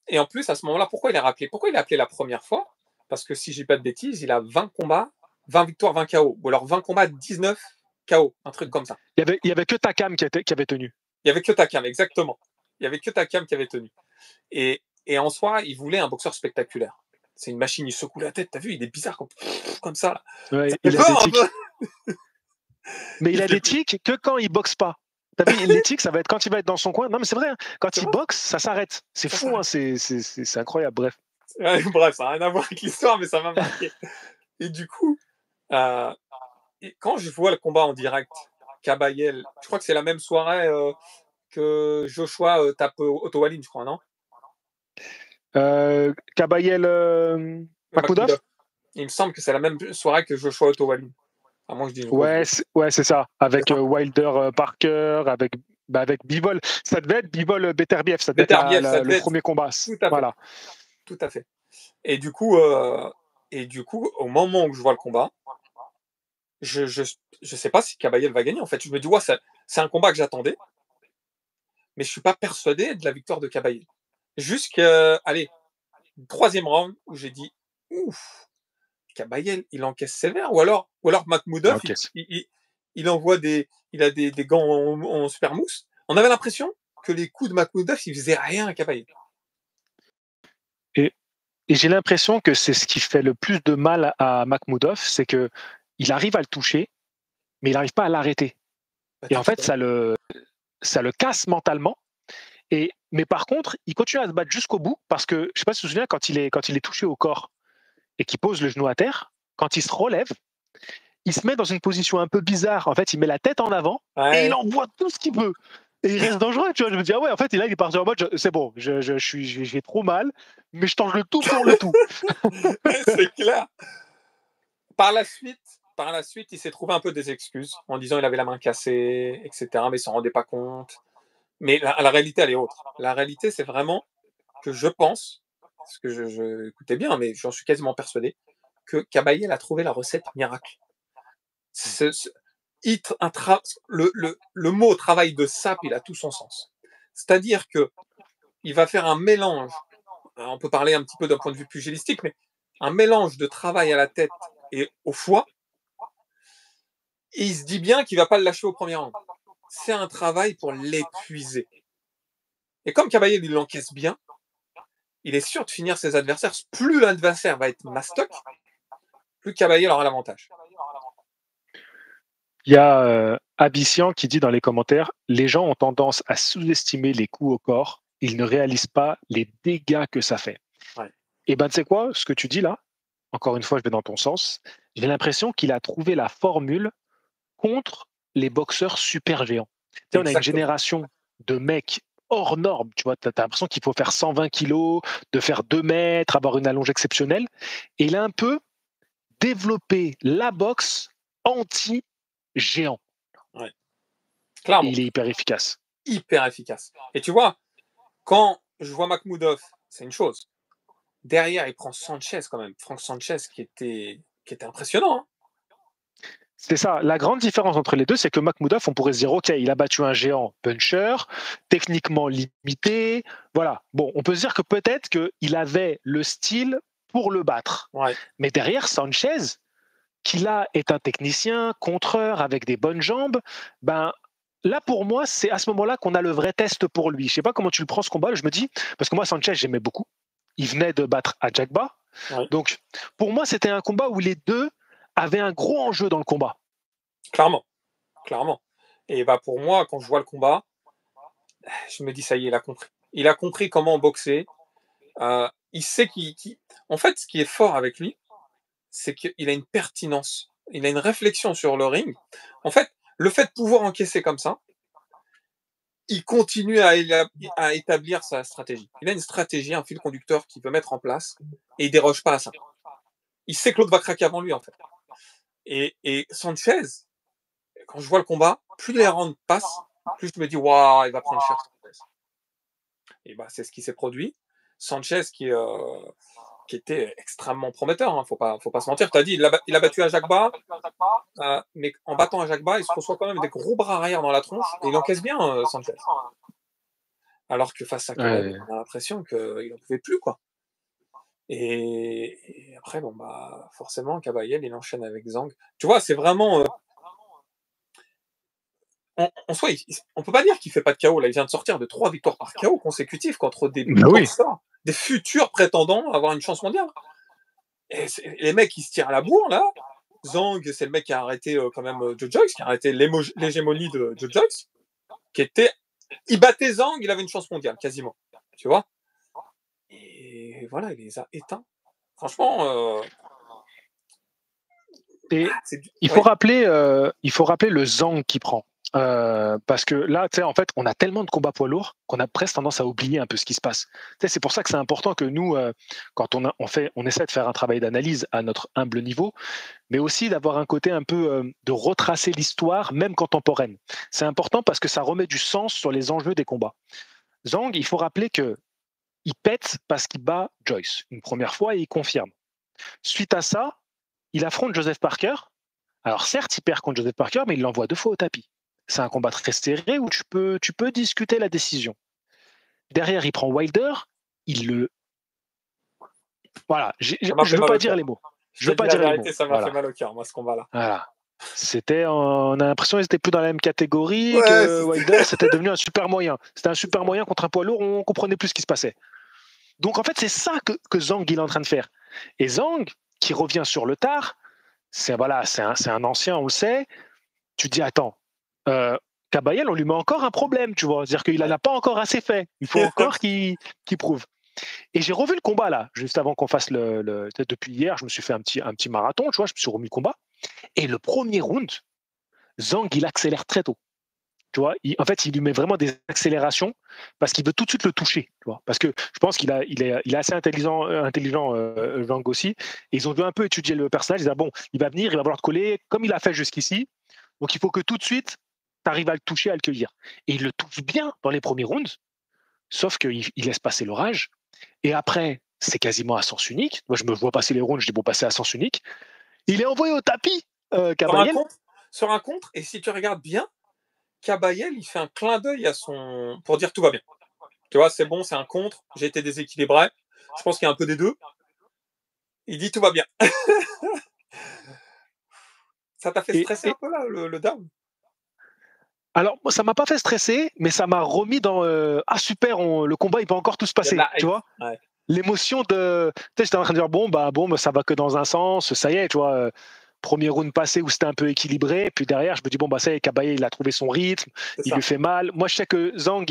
Et en plus, à ce moment-là, pourquoi il est rappelé? Pourquoi il est appelé la première fois? Parce que si je dis pas de bêtises, il a 20 combats, 20 victoires, 20 KO. Ou alors 20 combats, 19 KO. Un truc comme ça. Il y avait que Takam qui avait tenu. Il y avait que Takam, exactement. Il y avait que Takam qui avait tenu. Et en soi, il voulait un boxeur spectaculaire. C'est une machine, il secoue la tête, t'as vu, il est bizarre comme ça. Là. Ouais, ça il a des tics. Mais il a des tics que quand il boxe pas. T'as vu, les tics, ça va être quand il va être dans son coin. Non, mais c'est vrai, hein. Quand il boxe, ça s'arrête. C'est fou, hein. C'est incroyable. Bref. Ouais, bref, ça n'a rien à voir avec l'histoire, mais ça m'a marqué. Et du coup, quand je vois le combat en direct, Kabayel, je crois que c'est la même soirée que Joshua tape Otto Wallin, je crois, non? Kabayel Makhmoudov. Il me semble que c'est la même soirée que Joshua Otto Wallin. À moins que je dise ouais, c'est ça. Avec Wilder Parker, avec Bivol. Ça devait être Bivol Beterbiev. Ça devait être le premier combat. Voilà. Tout à fait. Et du coup, au moment où je vois le combat, je sais pas si Kabayel va gagner. En fait, je me dis, ouais, c'est un combat que j'attendais, mais je suis pas persuadé de la victoire de Kabayel. Jusqu'à, allez, troisième round où j'ai dit, ouf, Kabayel, il encaisse sévère, ou alors Makhmoudov, il envoie il a des gants en super mousse. On avait l'impression que les coups de Makhmoudov, ils faisaient rien à Kabayel. Et j'ai l'impression que c'est ce qui fait le plus de mal à Makhmoudov, c'est que il arrive à le toucher, mais il n'arrive pas à l'arrêter. Et en fait, ça le casse mentalement. Mais par contre, il continue à se battre jusqu'au bout parce que, je ne sais pas si tu te souviens, quand il est touché au corps et qu'il pose le genou à terre, quand il se relève, il se met dans une position un peu bizarre. En fait, il met la tête en avant et il envoie tout ce qu'il peut. Et il reste dangereux, tu vois. Je me dis, ah ouais, en fait, il est parti en mode, c'est bon, j'ai trop mal, mais je tente le tout pour le tout. C'est clair. Par la suite, il s'est trouvé un peu des excuses en disant qu'il avait la main cassée, etc., mais il s'en rendait pas compte. Mais la réalité, elle est autre. La réalité, c'est vraiment que je pense, parce que je écoutez bien, mais j'en suis quasiment persuadé, que Kabayel a trouvé la recette miracle. Le mot travail de sape, il a tout son sens. C'est-à-dire que il va faire un mélange. On peut parler un petit peu d'un point de vue pugilistique, mais un mélange de travail à la tête et au foie. Et il se dit bien qu'il va pas le lâcher au premier rang. C'est un travail pour l'épuiser. Et comme Kabayel, il l'encaisse bien, il est sûr de finir ses adversaires. Plus l'adversaire va être mastoc, plus Kabayel aura l'avantage. Il y a Abyssian qui dit dans les commentaires, les gens ont tendance à sous-estimer les coups au corps, ils ne réalisent pas les dégâts que ça fait. Ouais. Et ben tu sais quoi, ce que tu dis là, encore une fois, je vais dans ton sens, j'ai l'impression qu'il a trouvé la formule contre les boxeurs super géants. Tu sais, on a une Exactement. génération de mecs hors normes, tu vois, tu as l'impression qu'il faut faire 120 kilos, de faire 2 mètres, avoir une allonge exceptionnelle. Et il a un peu développé la boxe anti-géant. Ouais. Et Clairement. il est hyper efficace. Hyper efficace. Et tu vois, quand je vois Makhmoudov, c'est une chose. Derrière, il prend Sanchez quand même. Franck Sanchez qui était impressionnant. Hein. C'est ça. La grande différence entre les deux, c'est que Makhmoudov, on pourrait se dire, OK, il a battu un géant puncher, techniquement limité. Voilà. Bon, on peut se dire que peut-être qu'il avait le style pour le battre. Ouais. Mais derrière, Sanchez, qui là est un technicien, contreur avec des bonnes jambes, ben là pour moi, c'est à ce moment-là qu'on a le vrai test pour lui. Je sais pas comment tu le prends ce combat, je me dis, parce que moi Sanchez, j'aimais beaucoup. Il venait de battre Ajagba. Ouais. Donc pour moi, c'était un combat où les deux avaient un gros enjeu dans le combat. Clairement. Clairement. Et bah pour moi, quand je vois le combat, je me dis ça y est, il a compris. Il a compris comment boxer. Il sait En fait, ce qui est fort avec lui, c'est qu'il a une pertinence. Il a une réflexion sur le ring. En fait, le fait de pouvoir encaisser comme ça, il continue à établir sa stratégie. Il a une stratégie, un fil conducteur qu'il veut mettre en place et il déroge pas à ça. Il sait que l'autre va craquer avant lui, en fait. Et Sanchez, quand je vois le combat, plus les rounds passent, plus je me dis, waouh, il va prendre cher. Et bah, c'est ce qui s'est produit. Sanchez qui était extrêmement prometteur, hein, faut pas se mentir. Tu as dit, il a battu Ajagba, mais en battant Ajagba, il se reçoit quand même des gros bras arrière dans la tronche et il encaisse bien Sanchez. Alors que face à Kabayel, Ouais. on a l'impression qu'il n'en pouvait plus, quoi. Et après, bon, bah, forcément, Kabayel, il enchaîne avec Zhang. Tu vois, c'est vraiment. En soi, on peut pas dire qu'il fait pas de KO. Là, il vient de sortir de 3 victoires par KO consécutives contre des Ben oui. boxeurs, des futurs prétendants à avoir une chance mondiale. Et les mecs, ils se tirent à la bourre, là. Zhang, c'est le mec qui a arrêté quand même Joe Joyce, qui a arrêté l'hégémonie de Joe Joyce, qui était. Il battait Zhang, il avait une chance mondiale, quasiment. Tu vois. Et voilà, il les a éteints. Franchement, Et c'est du. il Oui, faut rappeler le Zhang qu'il prend. Parce que là, tu sais, en fait, on a tellement de combats poids lourds qu'on a presque tendance à oublier un peu ce qui se passe. Tu sais, c'est pour ça que c'est important que nous, quand on essaie de faire un travail d'analyse à notre humble niveau, mais aussi d'avoir un côté un peu de retracer l'histoire, même contemporaine. C'est important parce que ça remet du sens sur les enjeux des combats. Zhang, il faut rappeler que il pète parce qu'il bat Joyce une première fois et il confirme. Suite à ça, il affronte Joseph Parker. Alors certes, il perd contre Joseph Parker, mais il l'envoie 2 fois au tapis. C'est un combat très serré où tu peux discuter la décision. Derrière, il prend Wilder, il le... Voilà, ça m'a je fait veux mal pas au dire cœur. les mots. Je Je te veux dis pas la dire les mots. vérité, ça m'a fait Voilà. mal au cœur, moi, ce combat-là. Voilà. On a l'impression qu'ils étaient plus dans la même catégorie, Ouais, que Wilder, c'était devenu un super moyen. C'était un super moyen contre un poids lourd, on comprenait plus ce qui se passait. Donc en fait, c'est ça que Zhang il est en train de faire. Et Zhang, qui revient sur le tard, c'est un ancien, on le sait. Tu dis, attends, Kabayel, on lui met encore un problème, tu vois. C'est-à-dire qu'il n'en ouais. a pas encore assez fait. Il faut encore qu'il prouve. Et j'ai revu le combat là, juste avant qu'on fasse depuis hier, je me suis fait un petit marathon, tu vois, je me suis remis le combat. Et le premier round, Zhang, il accélère très tôt. Tu vois, en fait, il lui met vraiment des accélérations parce qu'il veut tout de suite le toucher. Tu vois, parce que je pense il est assez intelligent Zhang aussi. Et ils ont dû un peu étudier le personnage. Ils disent, ah bon, il va venir, il va vouloir te coller comme il a fait jusqu'ici. Donc il faut que tout de suite, tu arrives à le toucher, à le cueillir. Et il le touche bien dans les premiers rounds, sauf qu'il laisse passer l'orage. Et après, c'est quasiment à sens unique. Moi, je me vois passer les rounds, je dis bon, passer à sens unique. Il est envoyé au tapis, Sur un Kabayel. contre, sur un contre, et si tu regardes bien, Kabayel, il fait un clin d'œil à son. Pour dire tout va bien. Tu vois, c'est bon, c'est un contre, j'ai été déséquilibré. Je pense qu'il y a un peu des deux. Il dit tout va bien. Ça t'a fait Et, stresser un et peu là, le down? Alors, moi, ça m'a pas fait stresser, mais ça m'a remis dans ah super, le combat il peut encore tout se Il y a de passer, la tu hype. vois? Ouais, L'émotion de, tu sais, j'étais en train de dire bon, ça va que dans un sens, ça y est, tu vois. Premier round passé où c'était un peu équilibré, puis derrière je me dis bon bah ça y est, Kabaye il a trouvé son rythme, c'est il lui ça. fait mal. Moi je sais que Zhang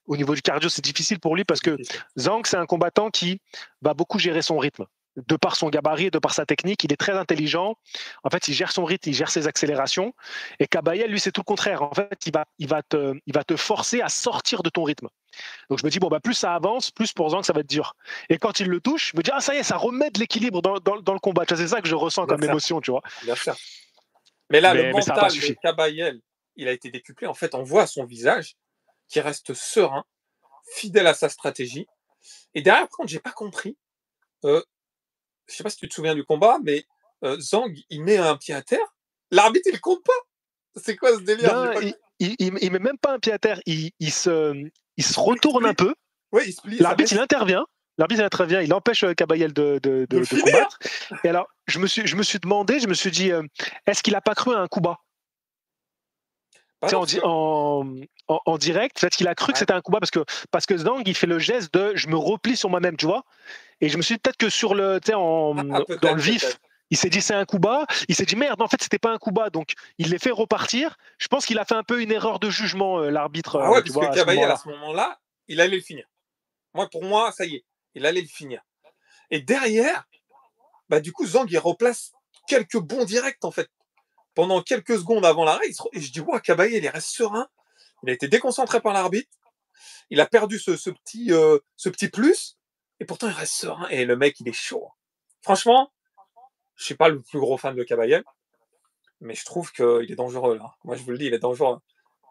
au niveau du cardio c'est difficile pour lui C'est parce que difficile. Zhang c'est un combattant qui va beaucoup gérer son rythme. De par son gabarit, de par sa technique, il est très intelligent. En fait, il gère son rythme, il gère ses accélérations. Et Kabaye, lui, c'est tout le contraire. En fait, il va te forcer à sortir de ton rythme. Donc je me dis, bon, bah, plus ça avance, plus pour Zhang, ça va être dur. Et quand il le touche, je me dis, ah, ça y est, ça remet de l'équilibre dans le combat. Tu vois, c'est ça que je ressens Bien comme sûr, émotion, tu vois. bien sûr. Mais là, le Mais ça n'a pas mental de suffi. Kabayel, il a été décuplé. En fait, on voit son visage qui reste serein, fidèle à sa stratégie. Et derrière, par contre, j'ai pas compris. Euh, je sais pas si tu te souviens du combat, mais Zhang, il met un pied à terre. L'arbitre, il compte pas. C'est quoi ce délire? J'ai Non, pas... il met même pas un pied à terre. Il se Il retourne un split. peu. Ouais, il split, ça L'arbitre, il baisse. intervient. L'arbitre, il intervient. Il empêche Kabayel De le de finir. combattre. Et alors, je me suis demandé, je me suis dit, est-ce qu'il a pas cru à un coup bas? Bah Tu sais, non, parce que. en direct, peut-être qu'il a cru que Ouais. c'était un coup bas parce que Zhang, il fait le geste de je me replie sur moi-même, tu vois. Et je me suis dit peut-être que tu sais, Ah, dans le peut-être, vif, peut-être. il s'est dit c'est un coup bas. Il s'est dit merde, en fait, c'était pas un coup bas. Donc, il les fait repartir. Je pense qu'il a fait un peu une erreur de jugement, l'arbitre, Bah ouais, tu parce que vois, à ce Kabayel, à moment-là. ce moment-là, il allait le finir. Pour moi, ça y est, il allait le finir. Et derrière, bah du coup, Zhang, il replace quelques bons directs, en fait. Pendant quelques secondes avant l'arrêt, et je dis, ouais, Kabayel, il reste serein. Il a été déconcentré par l'arbitre. Il a perdu ce petit plus. Et pourtant, il reste serein. Et le mec, il est chaud. Franchement, je suis pas le plus gros fan de Kabayel, mais je trouve qu'il est dangereux, là. Moi, je vous le dis, il est dangereux.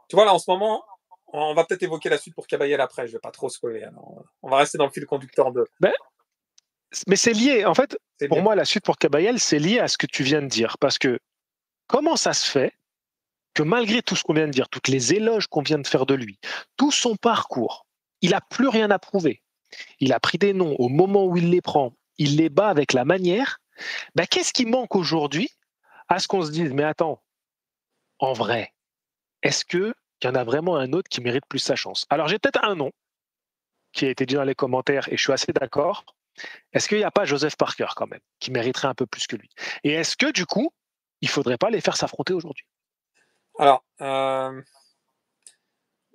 Tu vois, là, en ce moment, on va peut-être évoquer la suite pour Kabayel après. Je vais pas trop spoiler. Alors, on va rester dans le fil conducteur de. Ben, mais c'est lié. En fait, C'est pour lié. moi, la suite pour Kabayel, c'est lié à ce que tu viens de dire. Parce que comment ça se fait que malgré tout ce qu'on vient de dire, toutes les éloges qu'on vient de faire de lui, tout son parcours, il n'a plus rien à prouver. Il a pris des noms au moment où il les prend, il les bat avec la manière. Ben, qu'est-ce qui manque aujourd'hui à ce qu'on se dise, mais attends, en vrai, est-ce qu'il y en a vraiment un autre qui mérite plus sa chance? Alors j'ai peut-être un nom qui a été dit dans les commentaires et je suis assez d'accord. Est-ce qu'il n'y a pas Joseph Parker quand même, qui mériterait un peu plus que lui? Et est-ce que du coup, il ne faudrait pas les faire s'affronter aujourd'hui? Alors,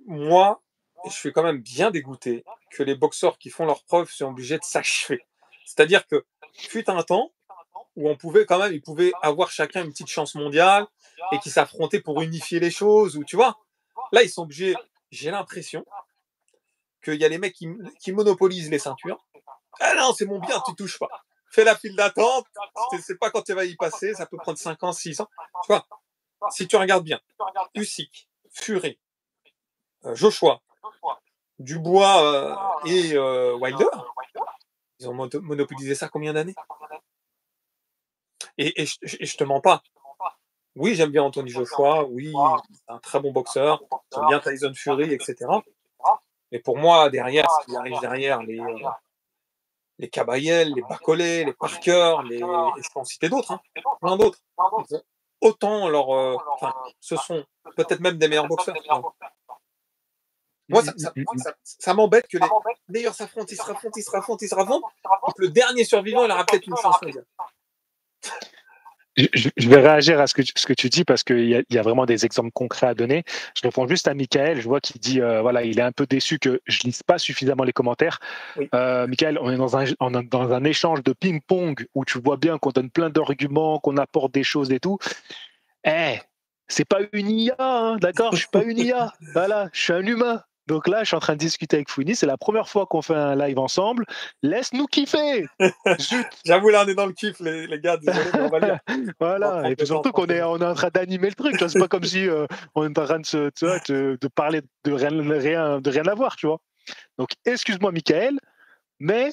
moi, je suis quand même bien dégoûté que les boxeurs qui font leurs preuves soient obligés de s'achever. C'est-à-dire que fut un temps où on pouvait quand même, ils pouvaient avoir chacun une petite chance mondiale et qui s'affrontaient pour unifier les choses, ou tu vois. Là, ils sont obligés. J'ai l'impression qu'il y a les mecs qui monopolisent les ceintures. Ah non, c'est mon bien, tu touches pas. Fais la file d'attente, tu sais pas quand tu vas y passer, ça peut prendre 5 ans, 6 ans. Tu vois, si tu regardes bien, Usyk, Fury, Joshua, Dubois et Wilder, ils ont monopolisé ça combien d'années? Et je te mens pas. Oui, j'aime bien Anthony Joshua, oui, c'est un très bon boxeur, j'aime bien Tyson Fury, etc. Mais pour moi, derrière, ce qui arrive derrière, les Kabayel, les Bacolé, les Parker, et je peux en citer d'autres, hein, plein d'autres. Ils ont autant leur. Enfin, ce sont peut-être même des meilleurs boxeurs. Moi, ça m'embête que les meilleurs s'affrontent, ils se raffrontent, ils se raffrontent, ils se raffrontent, et que le dernier survivant, il aura peut-être une chance mondiale. Je vais réagir à ce que tu dis parce qu'il y a vraiment des exemples concrets à donner. Je réponds juste à Michael. Je vois qu'il dit voilà, il est un peu déçu que je lise pas suffisamment les commentaires. Oui. Michael, on est dans un échange de ping-pong où tu vois bien qu'on donne plein d'arguments, qu'on apporte des choses et tout. Eh, c'est pas une IA, hein, d'accord? Je suis pas une IA. Voilà, je suis un humain. Donc là, je suis en train de discuter avec Fouini. C'est la première fois qu'on fait un live ensemble. Laisse-nous kiffer. Zut. J'avoue, là, on est dans le kiff, les gars, désolé, mais on va le dire. On va Voilà. Et prendre puis le temps surtout qu'on est, tranquillement. on est en train d'animer le truc. Tu vois, c'est pas comme si on est en train de parler de rien avoir, tu vois. Donc, excuse-moi, Michael, mais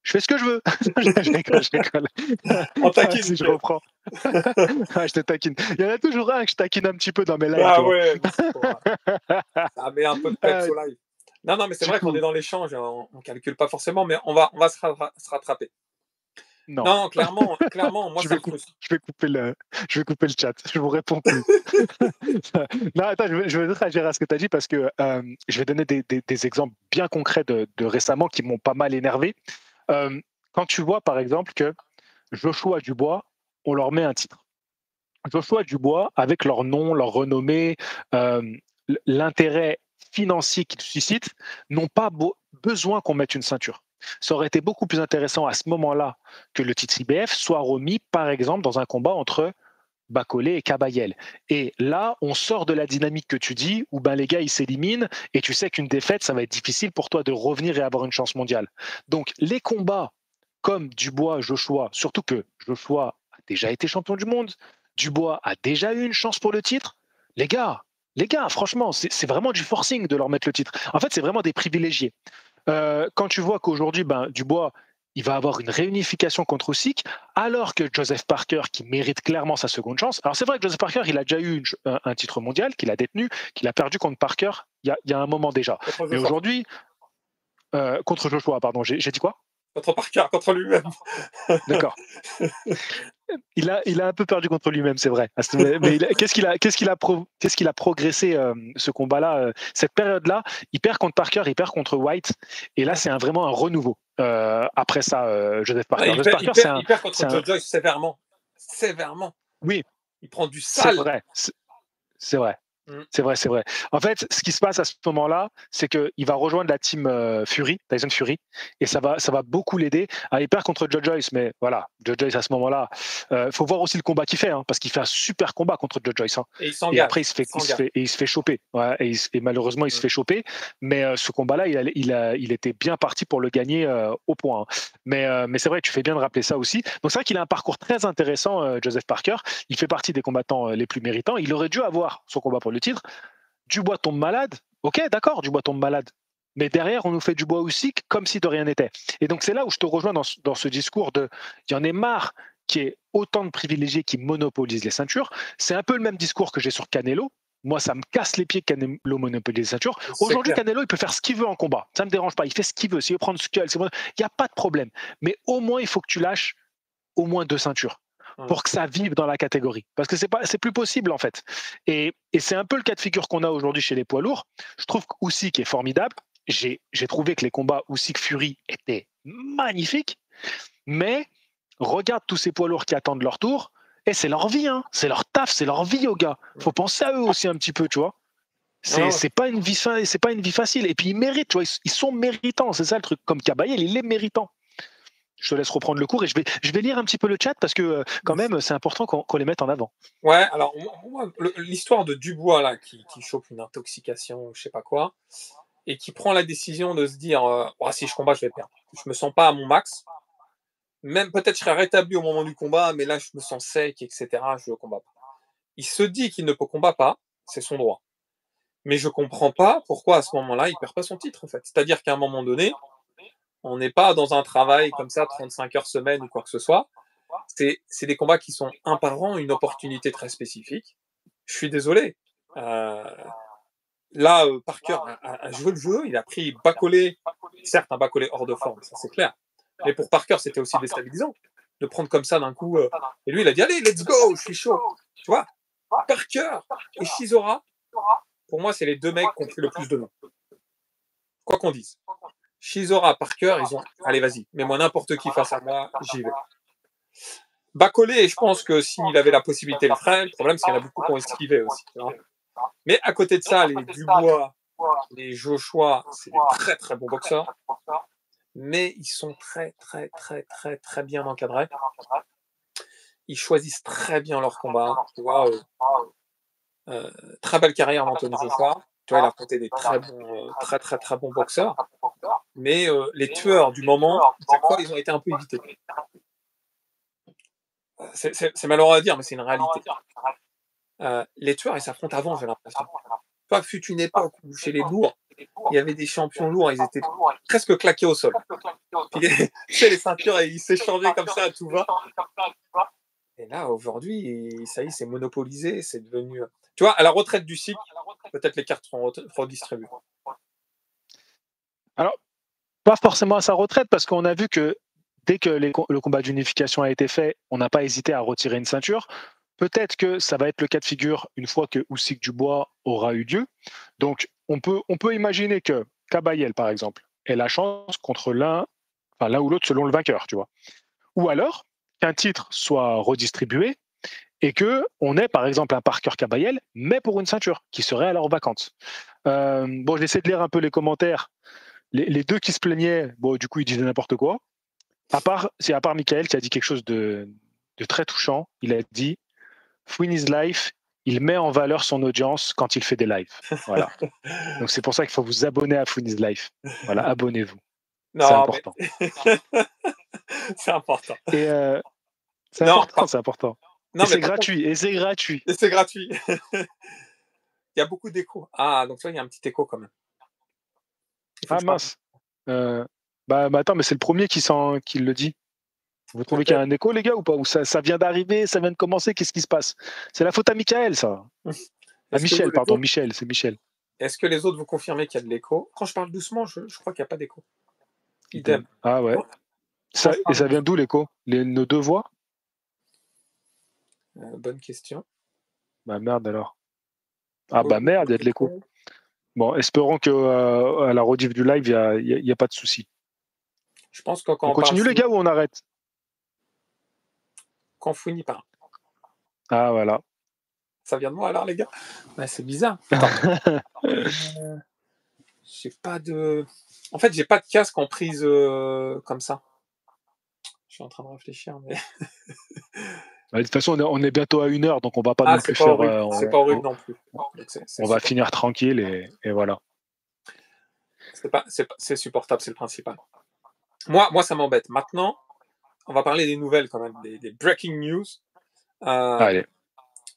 je fais ce que je veux. Je rigole, je rigole. On taquine, Si je Mickaël. reprends. Ah, je te taquine. Il y en a toujours un que je taquine un petit peu dans mes lives, tu Ah vois. ouais, mais c'est pour. Ça met un peu de peps Euh, au live. Non, non, mais c'est du vrai qu'on coup, est dans l'échange, on ne calcule pas forcément, mais on va se rattraper. Non. Non, clairement, moi, Je ça vais, me frustre. je vais couper je vais couper le chat. Je vous réponds plus. Non, attends, je vais réagir à ce que tu as dit parce que je vais donner des exemples bien concrets de récemment qui m'ont pas mal énervé. Euh, Quand tu vois, par exemple, que Joshua Dubois, on leur met un titre. Joshua Dubois, avec leur nom, leur renommée, euh, l'intérêt financier qu'ils suscitent, n'ont pas besoin qu'on mette une ceinture. Ça aurait été beaucoup plus intéressant à ce moment-là que le titre IBF soit remis, par exemple, dans un combat entre Bacolé et Kabayel. Et là, on sort de la dynamique que tu dis, où ben, les gars, ils s'éliminent, et tu sais qu'une défaite, ça va être difficile pour toi de revenir et avoir une chance mondiale. Donc, les combats comme Dubois-Joshua, surtout que Joshua a déjà été champion du monde, Dubois a déjà eu une chance pour le titre, les gars, franchement, c'est vraiment du forcing de leur mettre le titre. En fait, c'est vraiment des privilégiés. Quand tu vois qu'aujourd'hui, ben, Dubois, il va avoir une réunification contre Usyk, alors que Joseph Parker, qui mérite clairement sa seconde chance. Alors c'est vrai que Joseph Parker, il a déjà eu un titre mondial qu'il a détenu, qu'il a perdu contre Parker il y a un moment déjà. Contre Mais Joshua. aujourd'hui, contre Joshua, pardon, j'ai dit quoi? Contre Parker, contre lui-même. D'accord. Il a un peu perdu contre lui-même, c'est vrai. Mais qu'est-ce qu'il a progressé ce combat-là, cette période-là. Il perd contre Parker, il perd contre White, et là c'est vraiment un renouveau. Après ça, Joseph Ouais, Parker. Joseph Parker, c'est il perd contre un, Joe Joyce sévèrement. Sévèrement. oui, Il prend du c'est sale. vrai, c'est vrai. Mm. C'est vrai, c'est vrai. En fait, ce qui se passe à ce moment-là, c'est qu'il va rejoindre la team Fury, Tyson Fury, et ça va beaucoup l'aider. Ah, il perd contre Joe Joyce, mais voilà, Joe Joyce à ce moment-là, faut voir aussi le combat qu'il fait, hein, parce qu'il fait un super combat contre Joe Joyce. Hein. Et il Et après, s'engage. il se fait choper. Ouais, et malheureusement, il se fait choper. Mais ce combat-là, il était bien parti pour le gagner au point. Hein. Mais c'est vrai, tu fais bien de rappeler ça aussi. Donc c'est vrai qu'il a un parcours très intéressant, Joseph Parker. Il fait partie des combattants les plus méritants. Il aurait dû avoir son combat pour le titre. Dubois tombe malade, ok, d'accord, Dubois tombe malade. Mais derrière, on nous fait Dubois aussi comme si de rien n'était. Et donc, c'est là où je te rejoins dans ce discours de il y en a marre qu'il y ait autant de privilégiés qui monopolisent les ceintures. C'est un peu le même discours que j'ai sur Canelo. Moi, ça me casse les pieds que Canelo monopolise les ceintures. C'est Aujourd'hui, clair. Canelo, il peut faire ce qu'il veut en combat. Ça ne me dérange pas. Il fait ce qu'il veut. S'il veut prendre ce qu'il veut, il n'y a pas de problème. Mais au moins, il faut que tu lâches au moins 2 ceintures pour que ça vive dans la catégorie. Parce que c'est plus possible, en fait. Et c'est un peu le cas de figure qu'on a aujourd'hui chez les poids lourds. Je trouve qu'Usyk est formidable. J'ai trouvé que les combats Usyk-Fury étaient magnifiques. Mais regarde tous ces poids lourds qui attendent leur tour. Et c'est leur vie, hein. C'est leur taf, c'est leur vie, aux gars. Faut penser à eux aussi un petit peu, tu vois. C'est pas une vie facile. Et puis ils méritent, tu vois. Ils sont méritants. C'est ça le truc. Comme Kabayel, il est méritant. Je te laisse reprendre le cours et je vais lire un petit peu le chat parce que quand même, c'est important qu'on les mette en avant. Ouais, alors moi, l'histoire de Dubois là, qui chope une intoxication ou je sais pas quoi, et qui prend la décision de se dire oh, si je combat, je vais perdre. Je me sens pas à mon max. Même peut-être je serais rétabli au moment du combat, mais là je me sens sec, etc. Je ne combats pas. Il se dit qu'il ne peut combattre pas, c'est son droit. Mais je comprends pas pourquoi à ce moment-là il perd pas son titre en fait. C'est-à-dire qu'à un moment donné, on n'est pas dans un travail comme ça, 35 heures semaine ou quoi que ce soit. C'est des combats qui sont un par an, une opportunité très spécifique. Je suis désolé. Euh, Là, Parker a joué le jeu, il a pris Bacolé, certes un Bacolé hors de forme, ça c'est clair. Mais pour Parker, c'était aussi déstabilisant de prendre comme ça d'un coup. Et lui, il a dit allez, let's go, je suis chaud. Tu vois, Parker et Chisora, pour moi, c'est les deux mecs qui ont pris le plus de noms. Quoi qu'on dise. Chisora, Parker, ils ont allez, vas-y, mets-moi n'importe qui face à moi, j'y vais. Bacolé, je pense que s'il avait la possibilité, le ferait. Le problème, c'est qu'il y en a beaucoup qui ont esquivé aussi. Tu vois. Mais à côté de ça, les Dubois, les Joshua, c'est des très très bons boxeurs. Mais ils sont très bien encadrés. Ils choisissent très bien leur combat. Tu vois, très belle carrière d'Anthony Joshua. Tu vois, il a affronté des très bons boxeurs. Mais les tueurs du moment, chaque fois, ils ont été un peu évités. C'est malheureux à dire, mais c'est une réalité. Les tueurs, ils s'affrontent avant, j'ai l'impression. Pas fut une époque où chez les lourds, il y avait des champions lourds, ils étaient presque claqués au sol. Puis, tu sais, les ceintures, ils s'échangeaient comme ça à tout va. Et là, aujourd'hui, ça y est, c'est monopolisé, c'est devenu. Tu vois, à la retraite du cycle, peut-être les cartes seront redistribuées. Alors, pas forcément à sa retraite, parce qu'on a vu que dès que le combat d'unification a été fait, on n'a pas hésité à retirer une ceinture. Peut-être que ça va être le cas de figure une fois que Usyk Dubois aura eu lieu. Donc, on peut imaginer que Kabayel, par exemple, ait la chance contre l'un ou l'autre selon le vainqueur, tu vois. Ou alors qu'un titre soit redistribué et que on ait, par exemple, un Parker Kabayel, mais pour une ceinture qui serait alors vacante. Bon, j'essaie de lire un peu les commentaires. Les deux qui se plaignaient, bon, du coup, ils disaient n'importe quoi. C'est à part Michael qui a dit quelque chose de très touchant. Il a dit Fouin is life, il met en valeur son audience quand il fait des lives. Voilà. Donc c'est pour ça qu'il faut vous abonner à Fouin is life. Voilà, abonnez-vous. C'est important. C'est important. Et c'est important, c'est important. Non, et c'est gratuit. Et c'est gratuit. Et c'est gratuit. Il y a beaucoup d'échos. Ah, donc là, il y a un petit écho quand même. Ah mince. Attends, mais c'est le premier qui le dit. Vous trouvez qu'il y a un écho, les gars, ou pas? Ou ça vient d'arriver, ça vient de commencer? Qu'est-ce qui se passe? C'est la faute à Michael, ça. À Michel, pardon, Michel, c'est Michel. Est-ce que les autres vous confirmez qu'il y a de l'écho? Quand je parle doucement, je crois qu'il n'y a pas d'écho. Idem. Ah ouais. Et ça vient d'où l'écho? Nos deux voix? Bonne question. Bah merde alors. Ah bah merde, il y a de l'écho. Bon, espérons qu'à la rediff du live, il n'y a pas de souci. Je pense que quand on continue les gars ou on arrête? Quand Fouini parle. Ah voilà. Ça vient de moi alors les gars? Ouais, c'est bizarre. J'ai pas de... En fait, j'ai pas de casque en prise comme ça. Je suis en train de réfléchir, mais... De toute façon, on est bientôt à 1 heure, donc on va pas non plus faire... c'est pas horrible non plus. On va finir tranquille et voilà. C'est supportable, c'est le principal. Moi, ça m'embête. Maintenant, on va parler des nouvelles quand même, des breaking news. Allez.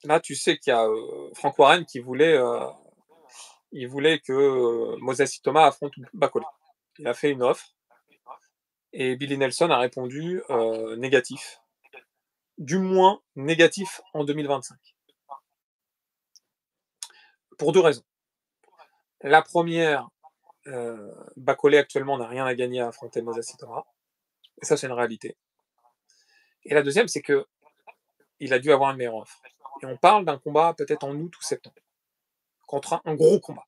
Là, tu sais qu'il y a Frank Warren qui voulait... il voulait que Moses Thomas affronte Bakole. Il a fait une offre et Billy Nelson a répondu négatif. Du moins négatif en 2025. Pour 2 raisons. La première, Bakole actuellement n'a rien à gagner à affronter Moses Thomas. Et ça, c'est une réalité. Et la deuxième, c'est que il a dû avoir une meilleure offre. Et on parle d'un combat peut-être en août ou septembre. Contre un gros combat.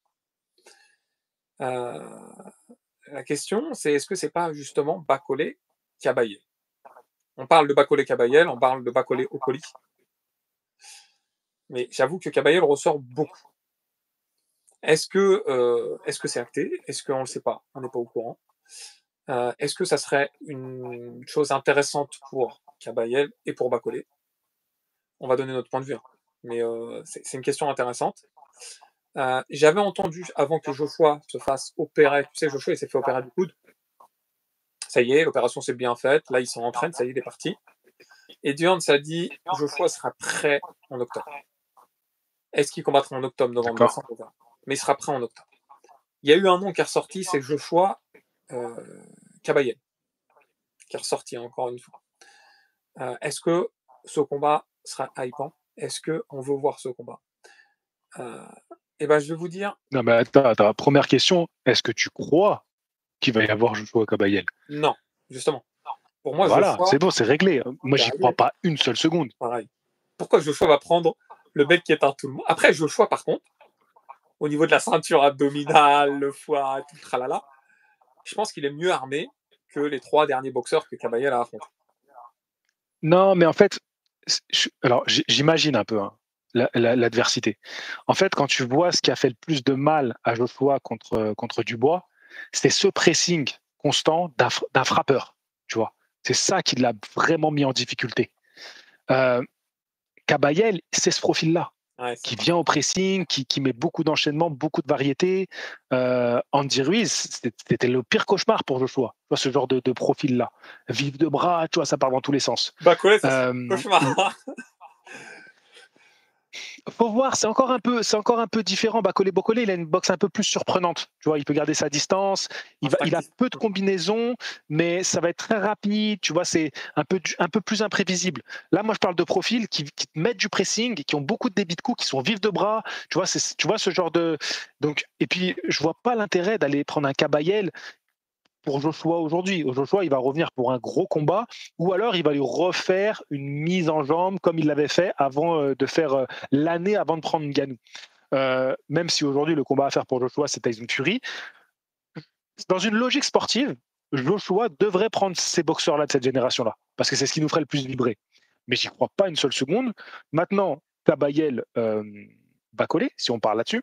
La question, c'est est-ce que c'est pas justement Bakole Kabayel? On parle de Bakole Kabayel, on parle de Bakole Okoli. Mais j'avoue que Kabayel ressort beaucoup. Est-ce que c'est acté? Est-ce qu'on ne le sait pas? On n'est pas au courant. Est-ce que ça serait une chose intéressante pour Kabayel et pour Bakole? On va donner notre point de vue. Hein. Mais c'est une question intéressante. J'avais entendu, avant que Joshua se fasse opérer, tu sais, Joshua, il s'est fait opérer du coude. Ça y est, l'opération s'est bien faite. Là, il s'en entraîne, ça y est, il est parti. Et Dion s'est dit, Joshua sera prêt en octobre. Est-ce qu'il combattra en octobre, novembre, décembre? Mais il sera prêt en octobre. Il y a eu un nom qui est ressorti, c'est Joshua Kabayel, qui est ressorti encore une fois. Est-ce que ce combat sera hypant? Est-ce qu'on veut voir ce combat? Eh ben, je vais vous dire... Non, mais attends, première question, est-ce que tu crois qu'il va y avoir Joshua Kabayel? Non, justement. Pour moi, voilà, Joshua... c'est bon, c'est réglé. Moi, j'y crois pas une seule seconde. Pareil. Pourquoi Joshua va prendre le mec qui éteint tout le monde? Après, Joshua, par contre, au niveau de la ceinture abdominale, le foie, tout le tralala, je pense qu'il est mieux armé que les 3 derniers boxeurs que Kabayel a affrontés. Non, mais en fait, alors j'imagine un peu l'adversité. En fait, quand tu vois ce qui a fait le plus de mal à Joshua contre Dubois, c'est ce pressing constant d'un frappeur, tu vois. C'est ça qui l'a vraiment mis en difficulté. Kabayel, c'est ce profil-là. Ouais, qui vient au pressing, qui met beaucoup d'enchaînements, beaucoup de variétés. Andy Ruiz, c'était le pire cauchemar pour Joshua. Tu vois, ce genre de profil-là. Vif de bras, tu vois, ça part dans tous les sens. Bakole, c'est cauchemar. Faut voir, c'est encore un peu différent. Bakole, il a une boxe un peu plus surprenante. Tu vois, il peut garder sa distance. Il a peu de combinaisons, mais ça va être très rapide. Tu vois, c'est un peu plus imprévisible. Là, moi, je parle de profils qui mettent du pressing, qui ont beaucoup de débit de coups, qui sont vifs de bras. Tu vois, ce genre de. Donc, et puis, je vois pas l'intérêt d'aller prendre un Kabayel pour Joshua aujourd'hui. Joshua, il va revenir pour un gros combat, ou alors il va lui refaire une mise en jambe comme il l'avait fait avant de faire l'année avant de prendre Ngannou. Même si aujourd'hui le combat à faire pour Joshua, c'est Tyson Fury, dans une logique sportive, Joshua devrait prendre ces boxeurs-là de cette génération-là, parce que c'est ce qui nous ferait le plus vibrer. Mais j'y crois pas une seule seconde. Maintenant, Kabayel Bacolé, si on parle là-dessus,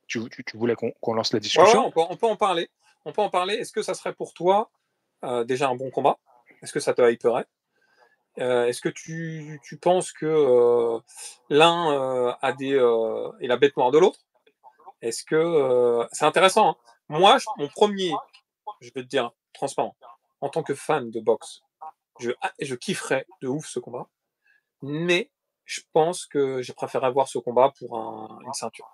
tu voulais qu'on lance la Ouais, discussion. on peut en parler. On peut en parler. Est-ce que ça serait pour toi déjà un bon combat? Est-ce que ça te hyperait? Est-ce que tu penses que l'un est la bête noire de l'autre? Est-ce que c'est intéressant, hein. Moi, mon premier, je vais te dire transparent, en tant que fan de boxe, je kifferais de ouf ce combat, mais je pense que j'ai préféré avoir ce combat pour une ceinture.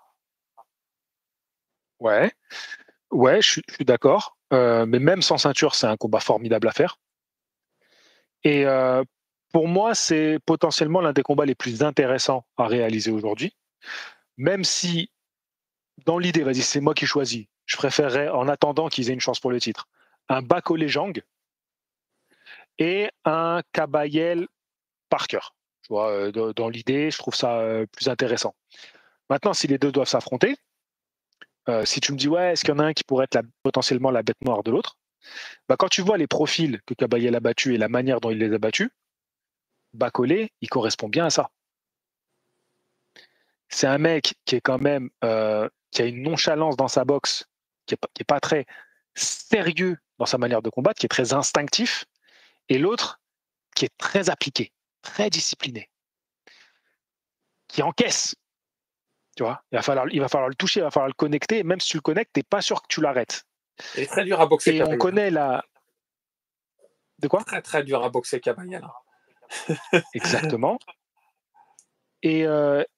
Ouais, ouais, je suis d'accord. Mais même sans ceinture, c'est un combat formidable à faire. Et pour moi, c'est potentiellement l'un des combats les plus intéressants à réaliser aujourd'hui. Même si, dans l'idée, vas-y, c'est moi qui choisis. Je préférerais, en attendant qu'ils aient une chance pour le titre, un Bacolé Jang et un Kabayel Parker. Tu vois, dans l'idée, je trouve ça plus intéressant. Maintenant, si les deux doivent s'affronter, si tu me dis, ouais, est-ce qu'il y en a un qui pourrait être potentiellement la bête noire de l'autre, bah, quand tu vois les profils que Kabayel a battus et la manière dont il les a battus, Bacolé, il correspond bien à ça. C'est un mec qui est quand même qui a une nonchalance dans sa boxe, qui est pas très sérieux dans sa manière de combattre, qui est très instinctif, et l'autre qui est très appliqué, très discipliné, qui encaisse. Tu vois, il va falloir le toucher, il va falloir le connecter. Même si tu le connectes, t'es pas sûr que tu l'arrêtes. Il est très dur à boxer Et on Kabayel. connaît la de quoi Très très dur à boxer Kabayel. exactement. Et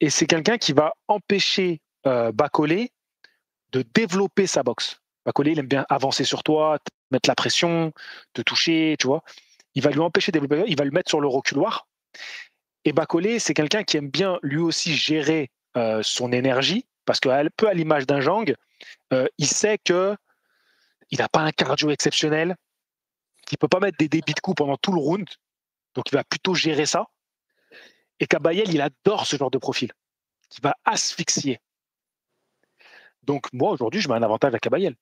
c'est quelqu'un qui va empêcher Bacolé de développer sa boxe. Bacolé, il aime bien avancer sur toi, mettre la pression, te toucher, tu vois. Il va lui empêcher de développer, il va le mettre sur le reculoir. Et Bacolé, c'est quelqu'un qui aime bien lui aussi gérer son énergie, parce qu'un peu à l'image d'un Jang, il sait que il n'a pas un cardio exceptionnel, qu'il ne peut pas mettre des débits de coups pendant tout le round, donc il va plutôt gérer ça. Et Kabayel, il adore ce genre de profil, qui va asphyxier. Donc moi, aujourd'hui, je mets un avantage à Kabayel.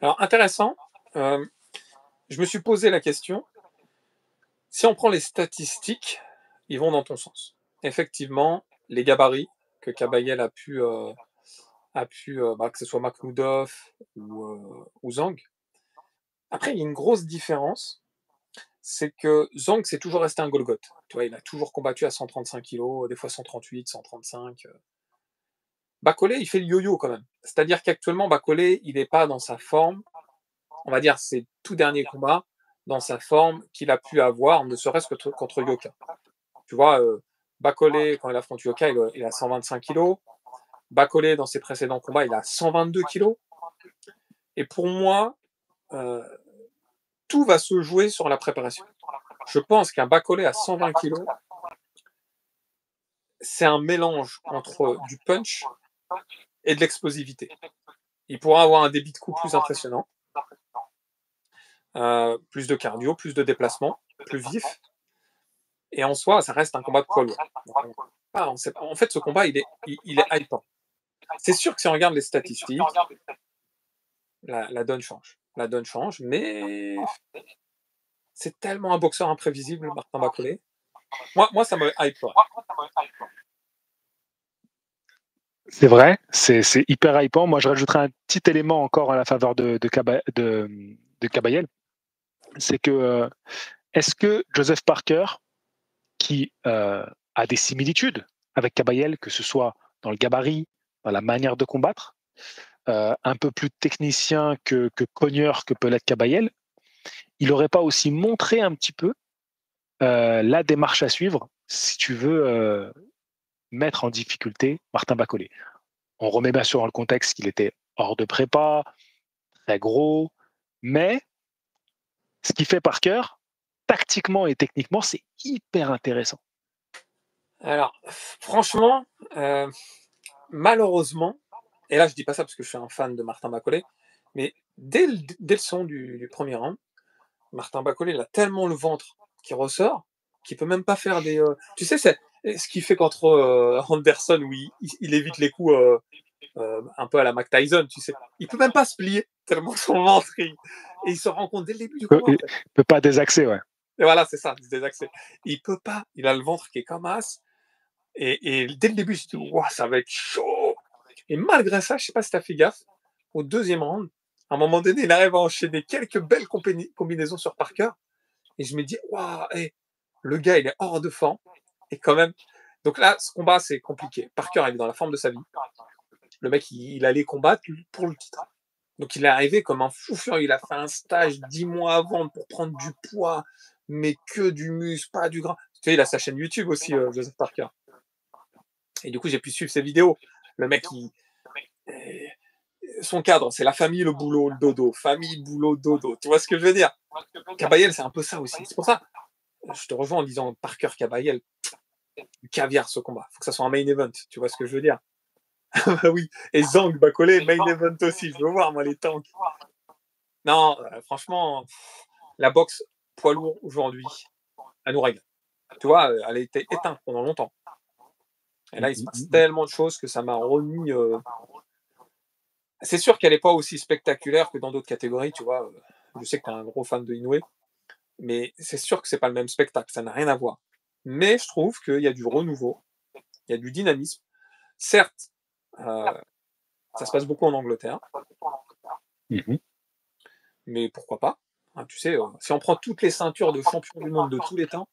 Alors, intéressant. Je me suis posé la question. Si on prend les statistiques, ils vont dans ton sens. Effectivement, les gabarits que Kabayel a pu que ce soit Makhmoudov ou Zhang. Après, il y a une grosse différence, c'est que Zhang, c'est toujours resté un Golgoth. Tu vois, il a toujours combattu à 135 kg, des fois 138, 135. Bacolé, il fait le yo-yo quand même. C'est-à-dire qu'actuellement, Bacolé, il n'est pas dans sa forme, on va dire ses tout derniers combats, dans sa forme qu'il a pu avoir, ne serait-ce que contre Yoka. Tu vois, Bacolé, quand il affronte Yoka, il a 125 kg. Bacolé, dans ses précédents combats, il a 122 kg. Et pour moi, tout va se jouer sur la préparation. Je pense qu'un Bacolé à 120 kg, c'est un mélange entre du punch et de l'explosivité. Il pourra avoir un débit de coup plus impressionnant, plus de cardio, plus de déplacement, plus vif. Et en soi, ça reste un combat de poids lourd. En fait, ce combat, il est hypant. C'est sûr que si on regarde les statistiques, la donne change. La donne change, mais c'est tellement un boxeur imprévisible, Martin Bacolé. Moi, ça me hype pas. C'est vrai, c'est hyper hypant. Moi, je rajouterais un petit élément encore à la faveur de Kabayel. C'est que, est-ce que Joseph Parker, qui a des similitudes avec Kabayel, que ce soit dans le gabarit, dans la manière de combattre, un peu plus technicien que cogneur que peut l'être Kabayel, il n'aurait pas aussi montré un petit peu la démarche à suivre si tu veux mettre en difficulté Martin Bacolé. On remet bien sûr dans le contexte qu'il était hors de prépa, très gros, mais ce qui fait Parker, tactiquement et techniquement, c'est hyper intéressant. Alors, franchement, malheureusement, et là je dis pas ça parce que je suis un fan de Martin Bacolé, Mais dès le son du premier round, Martin Bacolé, il a tellement le ventre qui ressort qu'il peut même pas faire des. Tu sais, c'est ce qu'il fait contre Anderson où il évite les coups un peu à la Mike Tyson, tu sais. Il peut même pas se plier tellement son ventre. Et il se rend compte dès le début du combat. Il peut pas désaxer, ouais. Et voilà, c'est ça, c'est désaxé. Il peut pas. Il a le ventre qui est comme as. Et dès le début, je me dis, wow, ça va être chaud. Et malgré ça, je sais pas si tu as fait gaffe, au deuxième round, à un moment donné, il arrive à enchaîner quelques belles combinaisons sur Parker. Et je me dis, waouh, hey, le gars, il est hors de forme. Et quand même. Donc là, ce combat, c'est compliqué. Parker, il est dans la forme de sa vie. Le mec, il allait combattre pour le titre. Donc il est arrivé comme un fou furieux. Il a fait un stage 10 mois avant pour prendre du poids, mais que du muscle, pas du gras. Tu sais, il a sa chaîne YouTube aussi, Joseph Parker. Et du coup, j'ai pu suivre ses vidéos. Le mec, son cadre, c'est la famille, le boulot, le dodo. Famille, boulot, dodo. Tu vois ce que je veux dire? Cabayel, c'est un peu ça aussi. C'est pour ça, je te rejoins en disant Parker, Cabayel, caviar ce combat. Faut que ça soit un main event. Tu vois ce que je veux dire? Oui. Et Zhang, Bacolé, main event aussi. Je veux voir, moi, les tanks. Non, franchement, la boxe poids lourd aujourd'hui, elle nous règle. Tu vois, elle a été éteinte pendant longtemps. Et là, il se passe tellement de choses que ça m'a remis. C'est sûr qu'elle n'est pas aussi spectaculaire que dans d'autres catégories, tu vois. Je sais que tu es un gros fan de Inoue, mais c'est sûr que c'est pas le même spectacle, ça n'a rien à voir. Mais je trouve qu'il y a du renouveau, il y a du dynamisme. Certes, ça se passe beaucoup en Angleterre, mais pourquoi pas, hein, tu sais, si on prend toutes les ceintures de champion du monde de tous les temps,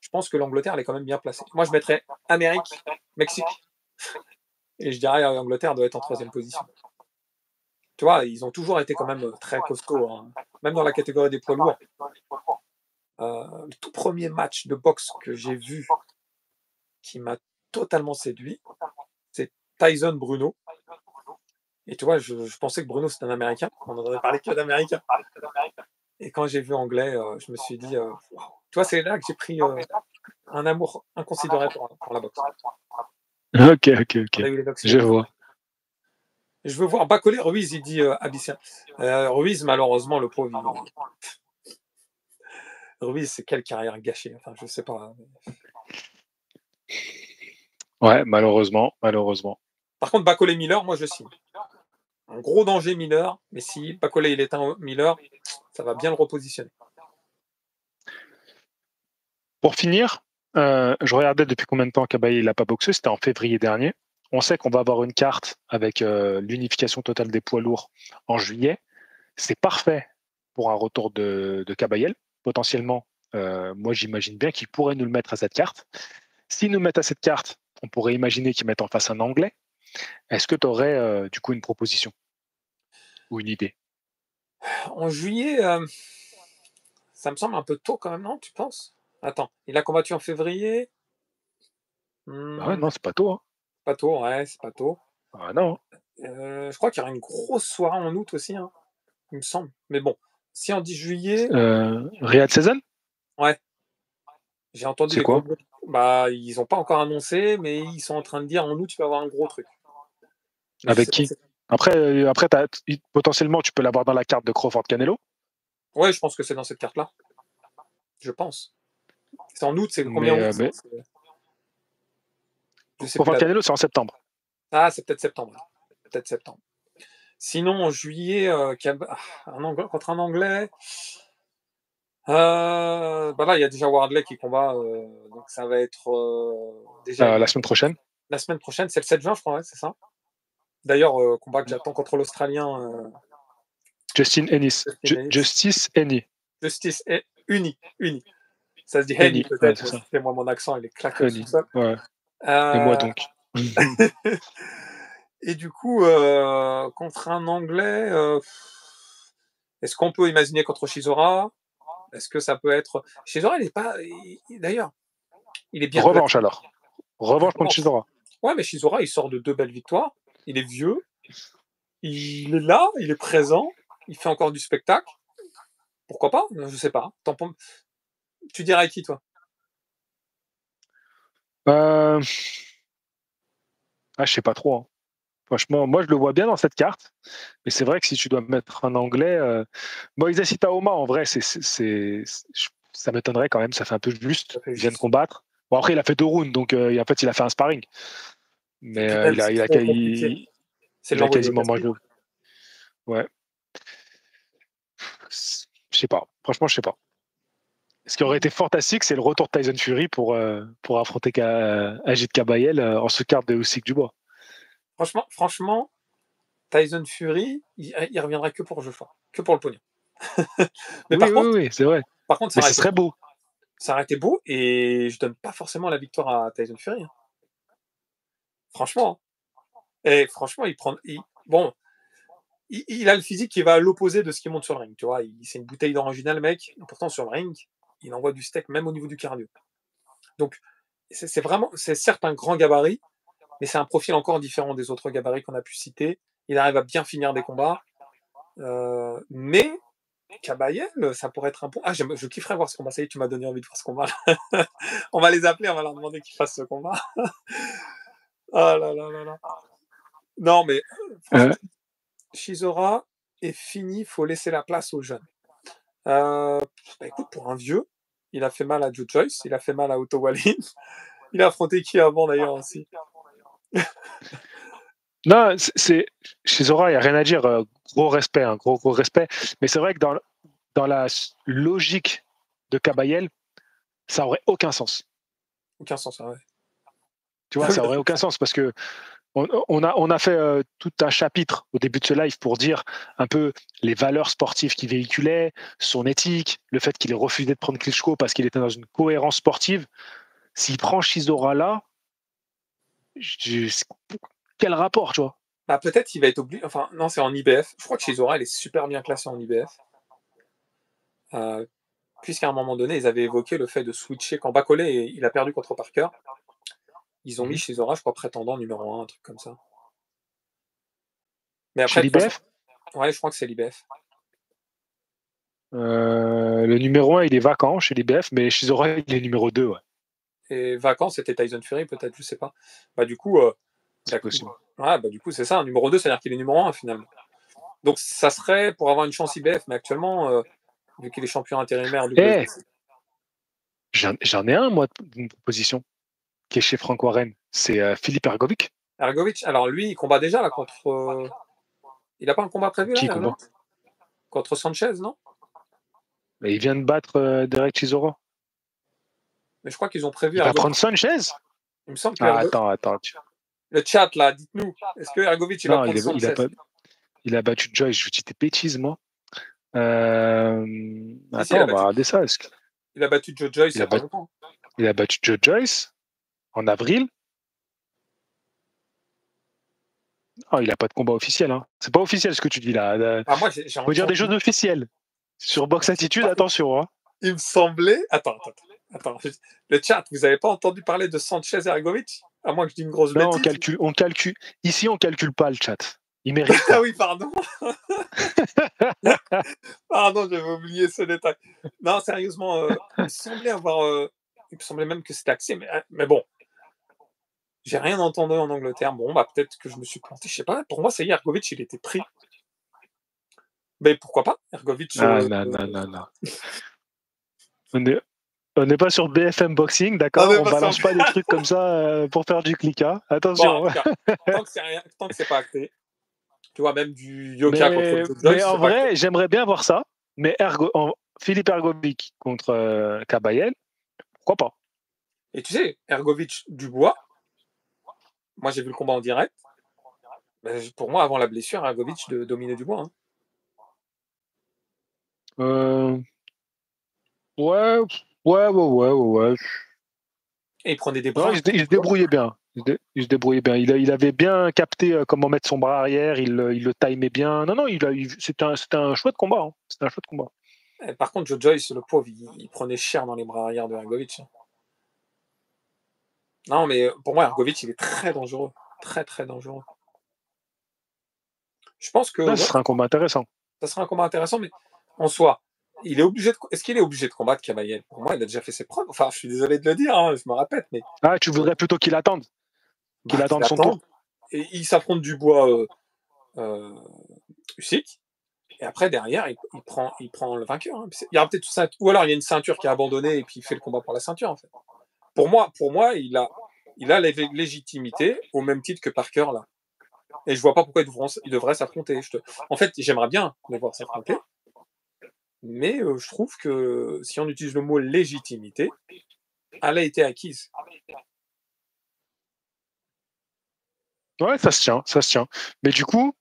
je pense que l'Angleterre, elle est quand même bien placée. Moi, je mettrais Amérique, Mexique, et je dirais l'Angleterre doit être en troisième position. Tu vois, ils ont toujours été quand même très costauds, hein. Même dans la catégorie des poids lourds. Le tout premier match de boxe que j'ai vu qui m'a totalement séduit, c'est Tyson Bruno. Et tu vois, je pensais que Bruno c'était un Américain. On n'en avait parlé que d'Américain. Et quand j'ai vu anglais, je me suis dit, wow. Tu vois, c'est là que j'ai pris un amour inconsidéré pour la boxe. Ok. On a eu les Je vois. Je veux voir Bacolé, Ruiz, il dit Abyssin. Ruiz, malheureusement, le pauvre. Ruiz, c'est quelle carrière gâchée. Enfin, je sais pas. Ouais, malheureusement. Par contre, Bacolé Miller, moi je signe. Un gros danger Miller, mais si Bacolé il éteint Miller, ça va bien le repositionner. Pour finir, je regardais depuis combien de temps Kabaye n'a pas boxé, c'était en février dernier. On sait qu'on va avoir une carte avec l'unification totale des poids lourds en juillet. C'est parfait pour un retour de Kabayel. Potentiellement, moi j'imagine bien qu'ils pourraient nous le mettre à cette carte. S'ils nous mettent à cette carte, on pourrait imaginer qu'ils mettent en face un Anglais. Est-ce que tu aurais du coup une proposition ou une idée? En juillet, ça me semble un peu tôt quand même, non? Tu penses? Attends, il a combattu en février? Bah ouais, non, c'est pas tôt. Hein. Pas tôt, ouais, c'est pas tôt. Ah non. Je crois qu'il y aura une grosse soirée en août aussi, hein, il me semble. Mais bon, si on dit juillet, Riyad Season, ouais, j'ai entendu c'est des gros quoi? bruits. Bah, ils n'ont pas encore annoncé, mais ils sont en train de dire en août, tu vas avoir un gros truc. Mais je Avec sais pas. qui? Après, potentiellement, tu peux l'avoir dans la carte de Crawford Canelo. Ouais, je pense que c'est dans cette carte-là. Je pense. C'est en août, c'est combien août? Mais Je sais plus Crawford la date. Canelo, c'est en septembre. Ah, c'est peut-être septembre. Peut-être septembre. Sinon, en juillet, contre un Anglais. Bah là, il y a déjà Wardley qui combat. Donc ça va être déjà La semaine prochaine. la semaine prochaine. C'est le 7 juin, je crois, ouais, c'est ça. D'ailleurs, combat que j'attends contre l'Australien. Justin Ennis. Justice Ennis. Justice Uni. Ça se dit Henny Ennis, ouais, peut-être, c'est mais ça. c'est moi, mon accent, il est claqué au Ennis, sous-sol. ouais. Et moi Euh, donc. Et du coup, contre un Anglais, est-ce qu'on peut imaginer contre Chisora? Est-ce que ça peut être. Chisora, il est pas. D'ailleurs, il est bien placé. Revanche alors. Revanche contre Chisora. Ouais, mais Chisora, il sort de 2 belles victoires. Il est vieux. Il est là, il est présent. Il fait encore du spectacle. Pourquoi pas? Je sais pas. Tu dirais à qui, toi? Je sais pas trop. Hein. Franchement, moi, je le vois bien dans cette carte. Mais c'est vrai que si tu dois mettre un anglais, Moïse Itaoma, en vrai, ça m'étonnerait quand même. Ça fait un peu juste. Ça fait Il vient de juste. combattre. Bon, après, il a fait 2 rounds, donc en fait, il a fait un sparring. Et Mais puis même, il a, c'est il a, trop compliqué. C'est de il a l'envoyer au quasiment mangé. casse-pied. Ouais. Je sais pas. Franchement, je sais pas. Ce qui aurait été fantastique, c'est le retour de Tyson Fury pour affronter Agit Kabayel en ce quart de Usyk Dubois. Franchement, Tyson Fury, il reviendra que pour Joshua, que pour le pognon. Mais Oui, oui, oui, c'est vrai. par contre, Mais ce serait beau. ça aurait été beau et je donne pas forcément la victoire à Tyson Fury. Hein. Franchement. Et franchement, bon, il a le physique qui va à l'opposé de ce qu'il monte sur le ring. Tu vois, c'est une bouteille d'original, mec. Et pourtant, sur le ring, il envoie du steak même au niveau du cardio. Donc, c'est certes un grand gabarit, mais c'est un profil encore différent des autres gabarits qu'on a pu citer. Il arrive à bien finir des combats. Mais Kabayel, ça pourrait être un bon. Ah, je kifferais voir ce combat. Ça y est, tu m'as donné envie de voir ce combat. On va les appeler, on va leur demander qu'ils fassent ce combat. Ah là là là là. Non, mais franchement, Chisora est fini. Faut laisser la place aux jeunes. Écoute, pour un vieux, il a fait mal à Joe Joyce, il a fait mal à Otto Wallin. Il a affronté qui avant d'ailleurs aussi? Non, chez Zora, il n'y a rien à dire. Gros respect, hein, gros respect. Mais c'est vrai que dans la logique de Kabayel, ça aurait aucun sens. Aucun sens, ouais. Tu vois, ça aurait aucun sens parce que on a fait tout un chapitre au début de ce live pour dire un peu les valeurs sportives qu'il véhiculait, son éthique, le fait qu'il ait refusé de prendre Klitschko parce qu'il était dans une cohérence sportive. S'il prend Chisora là, quel rapport, tu vois? Bah, peut-être qu'il va être obligé. Enfin, non, c'est en IBF. Je crois que Chisora, elle est super bien classée en IBF. Puisqu'à un moment donné, ils avaient évoqué le fait de switcher quand Bacolé il a perdu contre Parker. Ils ont mis Chisora, je crois, prétendant numéro 1, un truc comme ça. Mais après, Chez de toute façon, l'IBF, ouais, je crois que c'est l'IBF. le numéro 1, il est vacant chez l'IBF, mais Chisora, il est numéro 2. Ouais. Et vacant, c'était Tyson Fury, peut-être, je sais pas. Bah, du coup, C'est possible. ouais, bah, du coup, c'est ça. Un numéro 2, c'est-à-dire qu'il est numéro 1 finalement. Donc, ça serait pour avoir une chance IBF, mais actuellement, vu qu'il est champion intérimaire du Eh, j'en ai un, moi, d'une proposition, qui est chez Frank Warren. C'est Philippe Ergovic. Ergovic, alors lui, il combat déjà là contre. Il n'a pas un combat prévu là Qui combat? contre Sanchez, non? Et il vient de battre Derek Chisora. Mais je crois qu'ils ont prévu Il va Ergovic. prendre Sanchez? Il me semble que Ah, attends. le chat là, dites-nous, est-ce que Ergovic il va Non, prendre Sanchez? il a battu Joyce. Je vous dis des bêtises, moi. Si, il Attends, on va regarder ça. Il a battu Joe Joyce il n'y a pas longtemps. Il a battu Joe Joyce en avril. Non, il n'a pas de combat officiel. Hein. C'est pas officiel ce que tu dis là. Ah, moi, j'ai Faut dire des choses officielles. Sur Box Attitude, attention. Hein. Il me semblait. Attends. Le chat, vous n'avez pas entendu parler de Sanchez et Ergovic? À moins que je dise une grosse Non, bêtise. on calcule. Ici, on calcule pas le chat. Il mérite pas. Ah oui, pardon. Pardon, j'avais oublié ce détail. Non, sérieusement, il me semblait avoir. Il me semblait même que c'était axé, mais bon. J'ai rien entendu en Angleterre. Bon, bah peut-être que je me suis planté. Je sais pas. Pour moi, c'est Ergovic, il était pris. Mais pourquoi pas? Ergovic. Non. On n'est pas sur BFM Boxing, d'accord? On balance pas des trucs comme ça pour faire du clic. Hein. Attention. Bon, en tout cas, tant que c'est pas acté. Tu vois, même du Yoka contre Joe Joyce. Mais en vrai, j'aimerais bien voir ça. Mais Philippe Ergovic contre Kabayel, pourquoi pas? Et tu sais, Ergovic Dubois, moi j'ai vu le combat en direct. Pour moi, avant la blessure, Ergovic dominait Dubois. Hein. Ouais. Et il prenait des Non, bras. il se débrouillait bien. Il se débrouillait bien. Il avait bien capté comment mettre son bras arrière. Il le timait bien. Non, c'était un chouette combat. Hein. C'était un chouette combat. Et par contre, Joe Joyce, le pauvre, il prenait cher dans les bras arrière de Ergovic. Non, mais pour moi, Ergovic, il est très dangereux. Très, très dangereux. Je pense que. Ça sera un combat intéressant. Ça sera un combat intéressant, mais en soi, est-ce qu'il est obligé de combattre Kabayel? Pour moi, il a déjà fait ses preuves. Enfin, je suis désolé de le dire, hein, je me répète, mais. Ah, tu voudrais plutôt qu'il attende? Qu'il attende son tour? Et il s'affronte Dubois Usyk. Et après, derrière, il prend le vainqueur. Hein. Il y aura peut-être tout ça. Ou alors, il y a une ceinture qui est abandonnée et puis il fait le combat pour la ceinture, en fait. Pour moi il a la légitimité au même titre que Parker, là. Et je vois pas pourquoi ils devraient s'affronter. En fait, j'aimerais bien les voir s'affronter. Mais je trouve que si on utilise le mot légitimité, elle a été acquise. Ouais, ça se tient, ça se tient. Mais du coup,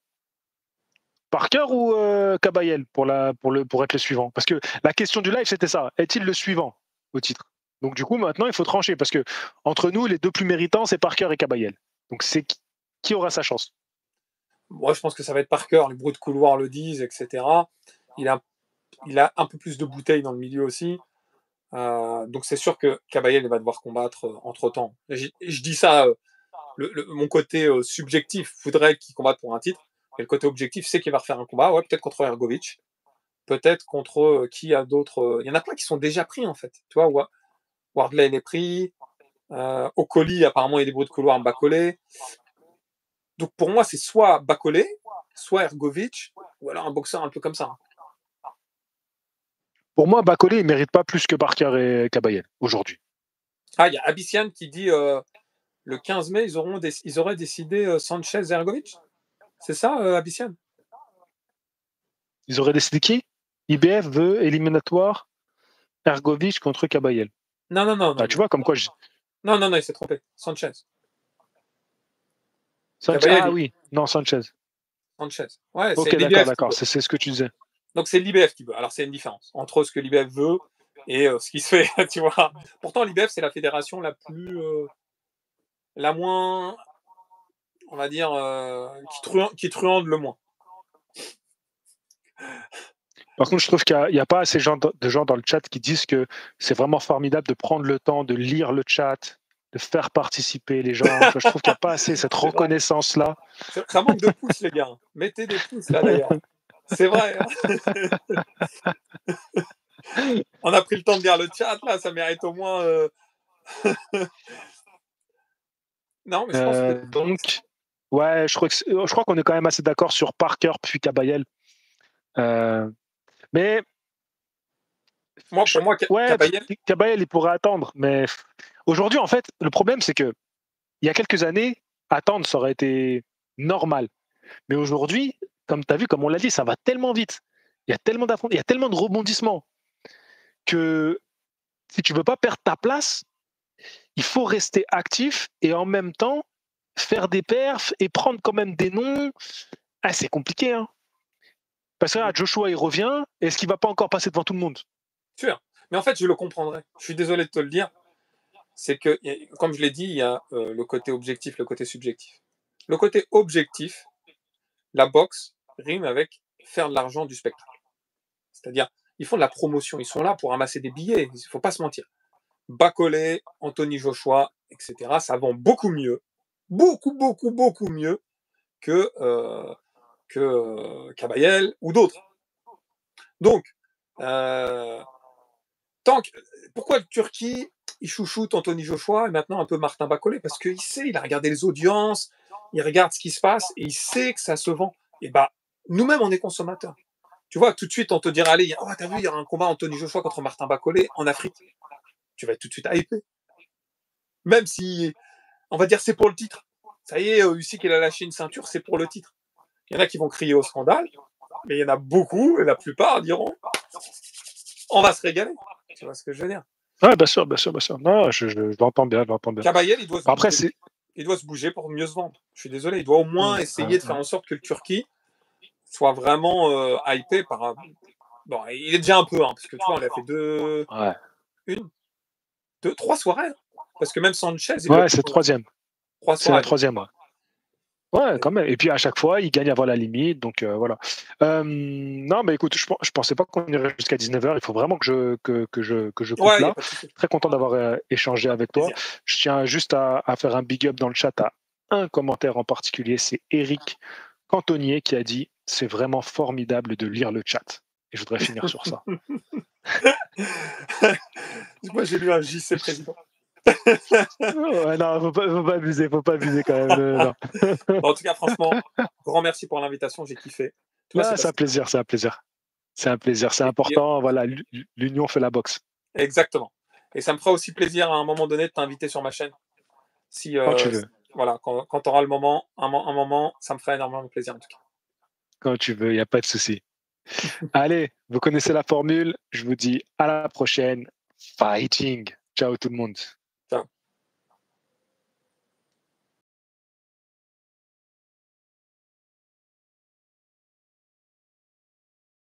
Parker ou Kabayel pour être le suivant? Parce que la question du live, c'était ça. Est-il le suivant au titre? Donc du coup, maintenant, il faut trancher parce que entre nous, les deux plus méritants, c'est Parker et Kabayel. Donc c'est qui aura sa chance? Moi, je pense que ça va être Parker. Les bruits de couloir le disent, etc. Il a un peu plus de bouteilles dans le milieu aussi. Donc c'est sûr que Kabayel va devoir combattre entre-temps. Je dis ça, mon côté subjectif voudrait qu'il combatte pour un titre. Et le côté objectif, c'est qu'il va refaire un combat. Ouais, peut-être contre Ergovic. Peut-être contre qui a d'autres. Il y en a plein qui sont déjà pris, en fait. Tu vois, Wardley, il est pris. Okoli, apparemment, il y a des bruits de couloir Bacolé. Donc pour moi, c'est soit Bacolé, soit Ergovic, ou alors un boxeur un peu comme ça. Pour moi, Bacolé, il ne mérite pas plus que Parker et Kabayel aujourd'hui. Ah, il y a Abyssian qui dit le 15 mai, ils auraient décidé Sanchez et Ergovic. C'est ça, Abyssian? Ils auraient décidé qui? IBF veut éliminatoire Ergovic contre Kabayel. Non. Tu vois, comme quoi je... Non, il s'est trompé. Sanchez. Ah oui, non, Sanchez. Sanchez. Ouais, ok, d'accord. C'est ce que tu disais. Donc c'est l'IBF qui veut. Alors c'est une différence entre ce que l'IBF veut et ce qui se fait, tu vois. Pourtant, l'IBF, c'est la fédération la moins, on va dire, qui truande le moins. Par contre, je trouve qu'il n'y a pas assez de gens dans le chat qui disent que c'est vraiment formidable de prendre le temps de lire le chat, de faire participer les gens. Je trouve qu'il n'y a pas assez cette reconnaissance-là. Ça manque de pouces, les gars. Mettez des pouces, là, d'ailleurs. C'est vrai. Hein. On a pris le temps de lire le chat, là. Ça mérite au moins... Non, mais je pense que... Donc, ouais, je crois qu'on est quand même assez d'accord sur Parker puis Kabayel. Mais... Pour moi, Kabayel, il pourrait attendre. Mais aujourd'hui, en fait, le problème, c'est que il y a quelques années, attendre, ça aurait été normal. Mais aujourd'hui, comme tu as vu, comme on l'a dit, ça va tellement vite. Il y a tellement d'affrontements, il y a tellement de rebondissements que si tu veux pas perdre ta place, il faut rester actif et en même temps faire des perfs et prendre quand même des noms. Ah, c'est compliqué, hein. Parce que là, Joshua, il revient. Est-ce qu'il va pas encore passer devant tout le monde? Sûr. Mais en fait, je le comprendrais. Je suis désolé de te le dire. C'est que, comme je l'ai dit, il y a le côté objectif, le côté subjectif. Le côté objectif, la boxe rime avec faire de l'argent du spectacle. C'est-à-dire, ils font de la promotion, ils sont là pour amasser des billets, il ne faut pas se mentir. Bacolé, Anthony Joshua, etc., ça vend beaucoup mieux, beaucoup mieux que Kabayel ou d'autres. Donc, pourquoi le Turquie, il chouchoute Anthony Joshua et maintenant un peu Martin Bacolé? Parce qu'il sait, il a regardé les audiences, il regarde ce qui se passe et il sait que ça se vend. Et bah, nous-mêmes, on est consommateurs. Tu vois, tout de suite, on te dira, allez, oh, t'as vu, il y a un combat Anthony Joshua contre Martin Bacolé en Afrique. Tu vas être tout de suite hypé. Même si, on va dire, c'est pour le titre. Ça y est, Usyk, il a lâché une ceinture, c'est pour le titre. Il y en a qui vont crier au scandale, mais il y en a beaucoup, et la plupart diront, on va se régaler. Tu vois ce que je veux dire? Ouais, bien sûr. Non, je l'entends bien, Kabayel, il doit se bouger pour mieux se vendre. Je suis désolé, il doit au moins essayer de faire en sorte que le Turquie soit vraiment hypé par... Bon, il est déjà un peu, hein, parce que tu vois, on a fait trois soirées. Parce que même Sanchez... Ouais, c'est le troisième. C'est la troisième, ouais. Ouais, quand même. Et puis à chaque fois, il gagne avant la limite. Donc voilà. Non, mais écoute, je pensais pas qu'on irait jusqu'à 19h. Il faut vraiment que je coupe là. Très content d'avoir échangé avec toi. Je tiens juste à faire un big up dans le chat à un commentaire en particulier. C'est Eric Cantonnier qui a dit « C'est vraiment formidable de lire le chat ». Et je voudrais finir sur ça. Moi, j'ai lu un JC président. Ouais, non, faut pas abuser quand même. Non. En tout cas, franchement, grand merci pour l'invitation, j'ai kiffé. Toi, c'est Non, c'est un passé. plaisir, c'est un plaisir. C'est un plaisir, c'est Et puis, important. Voilà, l'union fait la boxe. exactement. Et ça me fera aussi plaisir à un moment donné de t'inviter sur ma chaîne. Si, Quand tu veux. voilà, quand tu auras le moment, un moment, ça me ferait énormément plaisir en tout cas. Quand tu veux, il n'y a pas de souci. Allez, vous connaissez la formule. Je vous dis à la prochaine. Fighting. Ciao tout le monde.